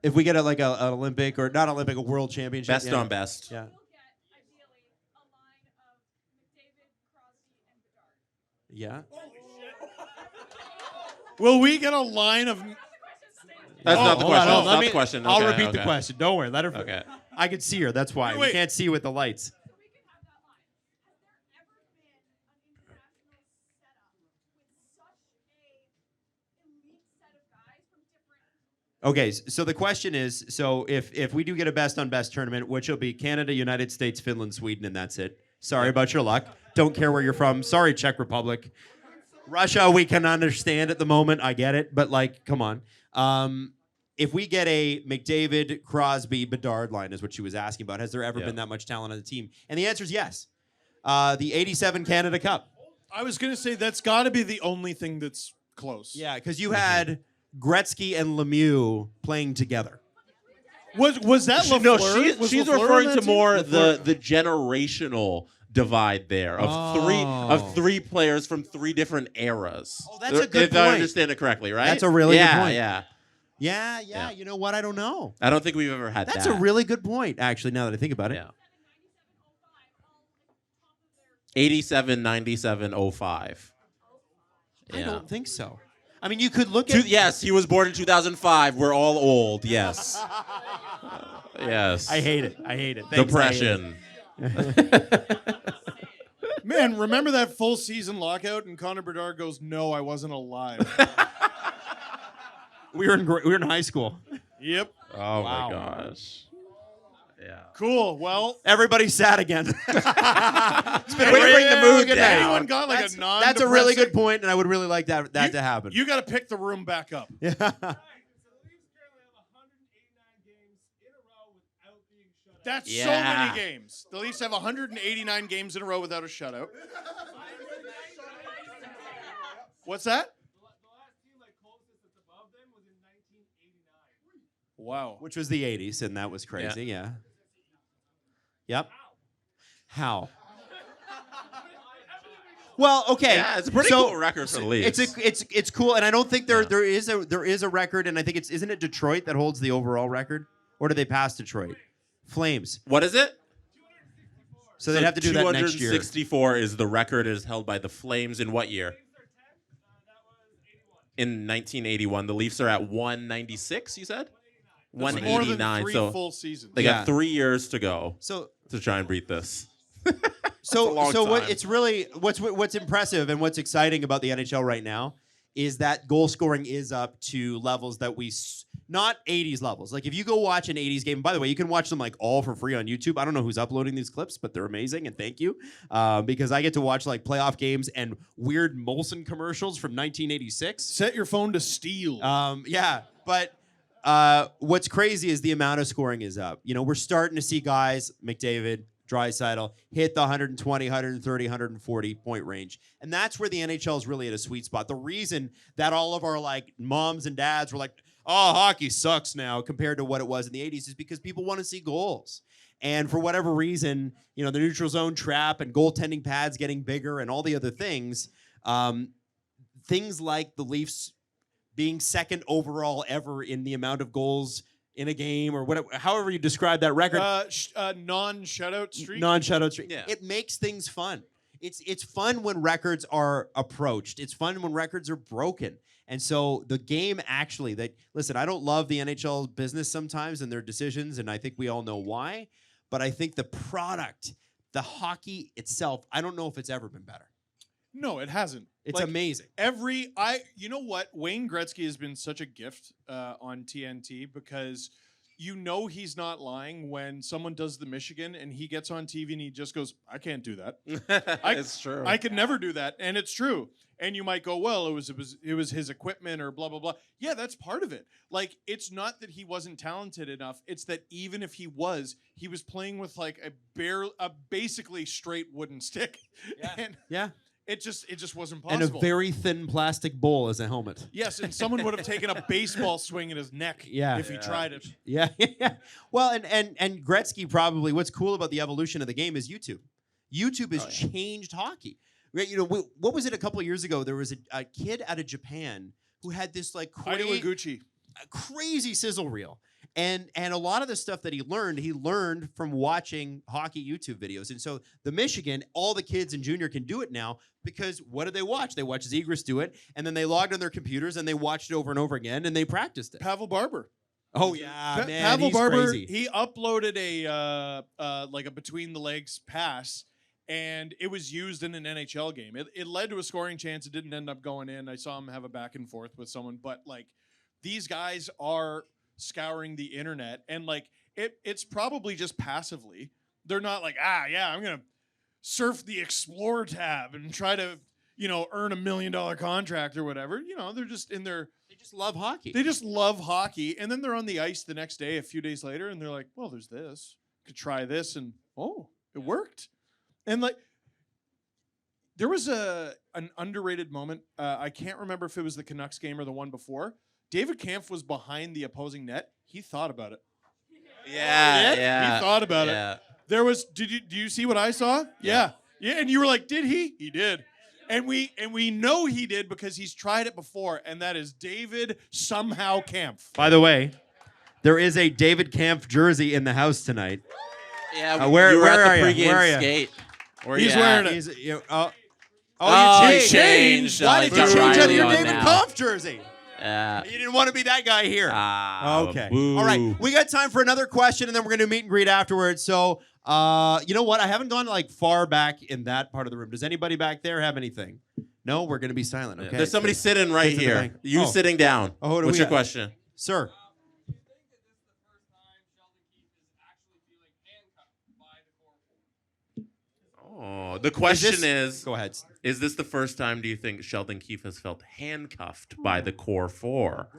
If we get an Olympic or not Olympic, a world championship. Best on best. Yeah. Yeah. Will we get a line of... That's not the question. That's not the me, question. I'll Okay, repeat the okay. question. Don't worry. Let her... Okay. I could see her. That's why. We Wait. can't see with the lights. Okay, so the question is, so if we do get a best on best tournament, which will be Canada, United States, Finland, Sweden, and that's it. Sorry about your luck. Don't care where you're from. Sorry, Czech Republic. Russia, we can understand at the moment. I get it, but like, come on. If we get a McDavid, Crosby, Bedard line, is what she was asking about, has there ever been that much talent on the team? And the answer is yes. The 87 Canada Cup. I was going to say that's got to be the only thing that's close. Yeah, because you had Gretzky and Lemieux playing together. Was that Lafleur? No, Was she's Lafleur on referring that to team? more the generational divide there of three players from three different eras. Oh, that's a good if I point. understand it correctly, right? That's a really good point. Yeah. Yeah. You know what? I don't know. I don't think we've ever had That's that. a really good point, actually, now that I think about it. Yeah. 87, 97, 05. I Yeah. don't think so. I mean, you could look at... Yes, he was born in 2005. We're all old. Yes. Yes. I hate it. Thanks, Depression. Man, remember that full season lockout and Connor Bedard goes, "No, I wasn't alive." We were in high school. Yep. Oh Wow. my gosh. Yeah. Cool. Well, Everybody's sad again. It's been a Way to bring the real mood good down. night. anyone got like That's, a non? that's a really good point, and I would really like that to happen. You got to pick the room back up. Yeah. That's so Yeah. many games. The Leafs have 189 games in a row without a shutout. What's that? Wow. Which was the 80s, and that was crazy, yeah. Yep. How? Well, okay. Yeah, it's a pretty cool record for the Leafs. It's cool, and I don't think there is a record, and I think isn't it Detroit that holds the overall record, or do they pass Detroit? Flames. What is it? So they'd have to do that next year. 264 is the record. Is held by the Flames in what year? In 1981. The Leafs are at 196. You said? That's 189. more than 3 So full seasons. they got 3 years to go So to try and beat this. So, a long what time. it's really what's impressive and what's exciting about the NHL right now is that goal scoring is up to levels that not 80s levels. Like if you go watch an 80s game, by the way, you can watch them like all for free on YouTube. I don't know who's uploading these clips, but they're amazing and thank you because I get to watch like playoff games and weird Molson commercials from 1986. Set your phone to steal. Yeah, but what's crazy is the amount of scoring is up. You know, we're starting to see guys, McDavid, Draisaitl, hit the 120, 130, 140 point range. And that's where the NHL is really at a sweet spot. The reason that all of our like moms and dads were like, oh, hockey sucks now compared to what it was in the 80s is because people want to see goals. And for whatever reason, the neutral zone trap and goaltending pads getting bigger and all the other things, things like the Leafs being second overall ever in the amount of goals in a game or whatever, however you describe that record. Non-shutout streak. Non-shutout streak. Yeah. It makes things fun. It's fun when records are approached. It's fun when records are broken. And so the game actually, listen, I don't love the NHL's business sometimes and their decisions, and I think we all know why. But I think the product, the hockey itself, I don't know if it's ever been better. No, it hasn't. It's amazing. You know what? Wayne Gretzky has been such a gift on TNT because he's not lying when someone does the Michigan and he gets on TV and he just goes, I can't do that. It's true. I could never do that. And it's true. And you might go, well, it was his equipment or blah, blah, blah. Yeah, that's part of it. Like, it's not that he wasn't talented enough. It's that even if he was playing with like a basically straight wooden stick. Yeah. And yeah. It just wasn't possible. And a very thin plastic bowl as a helmet. Yes, and someone would have taken a baseball swing at his neck if he tried it. Yeah. Well, and Gretzky probably, what's cool about the evolution of the game is YouTube. YouTube has changed hockey. Right? What was it a couple of years ago? There was a kid out of Japan who had this like crazy sizzle reel. And a lot of the stuff that he learned from watching hockey YouTube videos. And so the Michigan, all the kids in junior can do it now because what did they watch? They watched Zegras do it, and then they logged on their computers and they watched it over and over again, and they practiced it. Pavel Barber. Oh, yeah, man, Pavel he's Barber, crazy. he uploaded a between the legs pass, and it was used in an NHL game. It led to a scoring chance. It didn't end up going in. I saw him have a back and forth with someone, but like these guys are scouring the internet, and like it's probably just passively. They're not like, I'm gonna surf the explore tab and try to earn $1 million contract or whatever. They're just in their, they just love hockey. They just love hockey, and then they're on the ice the next day, a few days later, and they're like, well, there's this, could try this, and it worked. And like there was an underrated moment, I can't remember if it was the Canucks game or the one before. David Kampf was behind the opposing net. He thought about it. Yeah. He thought about it. There was. Do you see what I saw? Yeah. And you were like, did he? He did. And we know he did because he's tried it before, and that is David somehow Kampf. By the way, there is a David Kampf jersey in the house tonight. Yeah. Where at are the you? pregame Where are you? skate. He's wearing it. You changed. Why did you change out of your David now. Kampf jersey? Yeah. You didn't want to be that guy here. Okay. Boo. All right. We got time for another question, and then we're going to meet and greet afterwards. So, you know what? I haven't gone like far back in that part of the room. Does anybody back there have anything? No, we're going to be silent. Okay. There's somebody sitting right Get to the here. bank. You sitting down. Oh, who do What's we your have? question? Sir. Oh, the question is, go ahead. Is this the first time, do you think, Sheldon Keefe has felt handcuffed by the core four?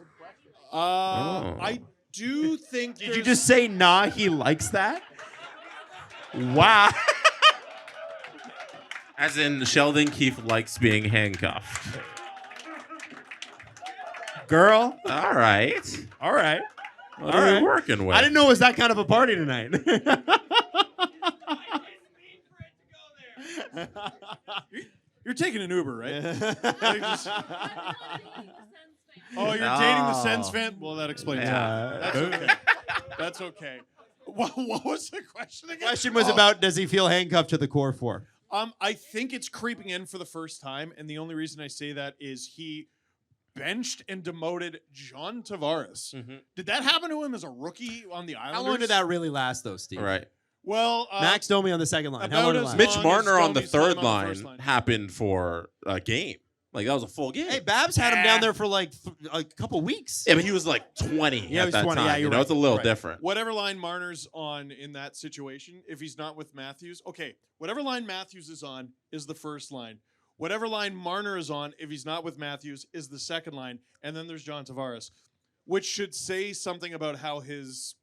I do think. Did you just say, nah, he likes that? Wow. As in, Sheldon Keefe likes being handcuffed. Girl. All right. What are we working with? I didn't know it was that kind of a party tonight. You're taking an Uber, right? Oh, you're dating the Sens fan? Well, that explains it. That's okay. That's okay. What was the question again? The question was about, does he feel handcuffed to the core four? I think it's creeping in for the first time, and the only reason I say that is he benched and demoted John Tavares. Mm-hmm. Did that happen to him as a rookie on the Islanders? How long did that really last, though, Steve? Right. Well, Max Domi on the second line. How long did it last? Mitch Marner on the Domi's third time on the first line happened for a game. Like, that was a full game. Hey, Babs had him down there for like a couple weeks. Yeah, but he was like 20 Yeah, he at was that 20. time. Yeah, you're It's a right. little Right. different. Whatever line Marner's on in that situation, if he's not with Matthews, okay, whatever line Matthews is on is the first line. Whatever line Marner is on, if he's not with Matthews, is the second line. And then there's John Tavares, which should say something about how his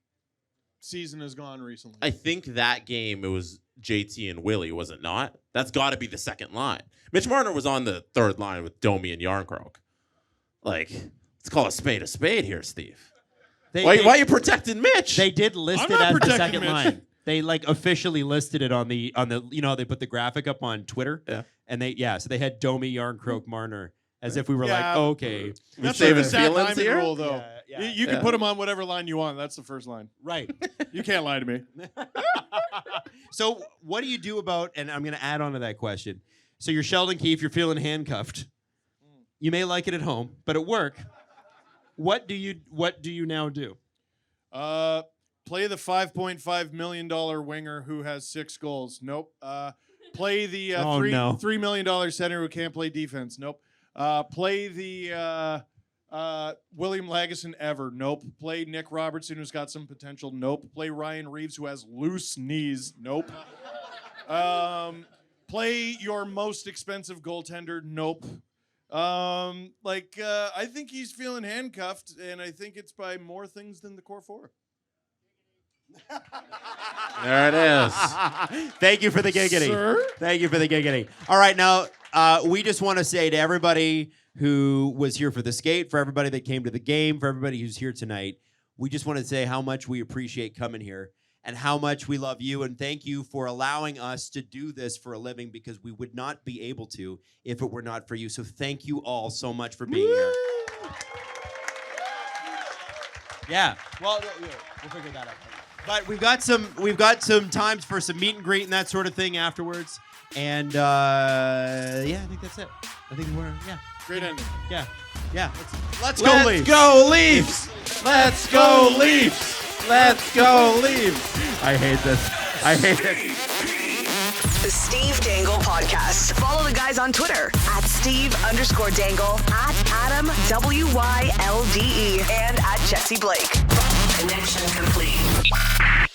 season has gone recently. I think that game, it was JT and Willie, was it not? That's got to be the second line. Mitch Marner was on the third line with Domi and Yarncroke. Like, let's call a spade here, Steve. Why are you protecting Mitch? They did list I'm it not as the protecting second Mitch. line. They like officially listed it on the they put the graphic up on Twitter. Yeah. And so they had Domi, Yarncroke, Marner as if we were Yeah. like, okay. That's saving like the Zach feelings Hyman here? rule, though. Yeah, You can put him on whatever line you want. That's the first line. Right. You can't lie to me. So what do you do about, and I'm going to add on to that question. So you're Sheldon Keefe, you're feeling handcuffed. You may like it at home, but at work, what do you now do? Play the $5.5 million winger who has 6 goals. Nope. Play the $3 million center who can't play defense. Nope. Play the William Lagesson ever. Nope. Play Nick Robertson who's got some potential. Nope. Play Ryan Reaves who has loose knees. Nope. Play your most expensive goaltender. Nope. I think he's feeling handcuffed, and I think it's by more things than the core 4. There it is. Thank you for the giggity. Sir? Thank you for the giggity. All right, now we just want to say to everybody who was here for the skate, for everybody that came to the game, for everybody who's here tonight, we just want to say how much we appreciate coming here and how much we love you, and thank you for allowing us to do this for a living, because we would not be able to if it were not for you. So thank you all so much for being here. Yeah. Well, we'll figure that out. But we've got some times for some meet and greet and that sort of thing afterwards. And I think that's it. I think Great ending. Yeah. Let's go Leafs. Go Leafs. Let's go Leafs. Let's go Leafs. I hate this. The Steve Dangle Podcast. Follow the guys on Twitter at Steve_Dangle, at Adam WYLDE, and at Jesse Blake. Connection complete.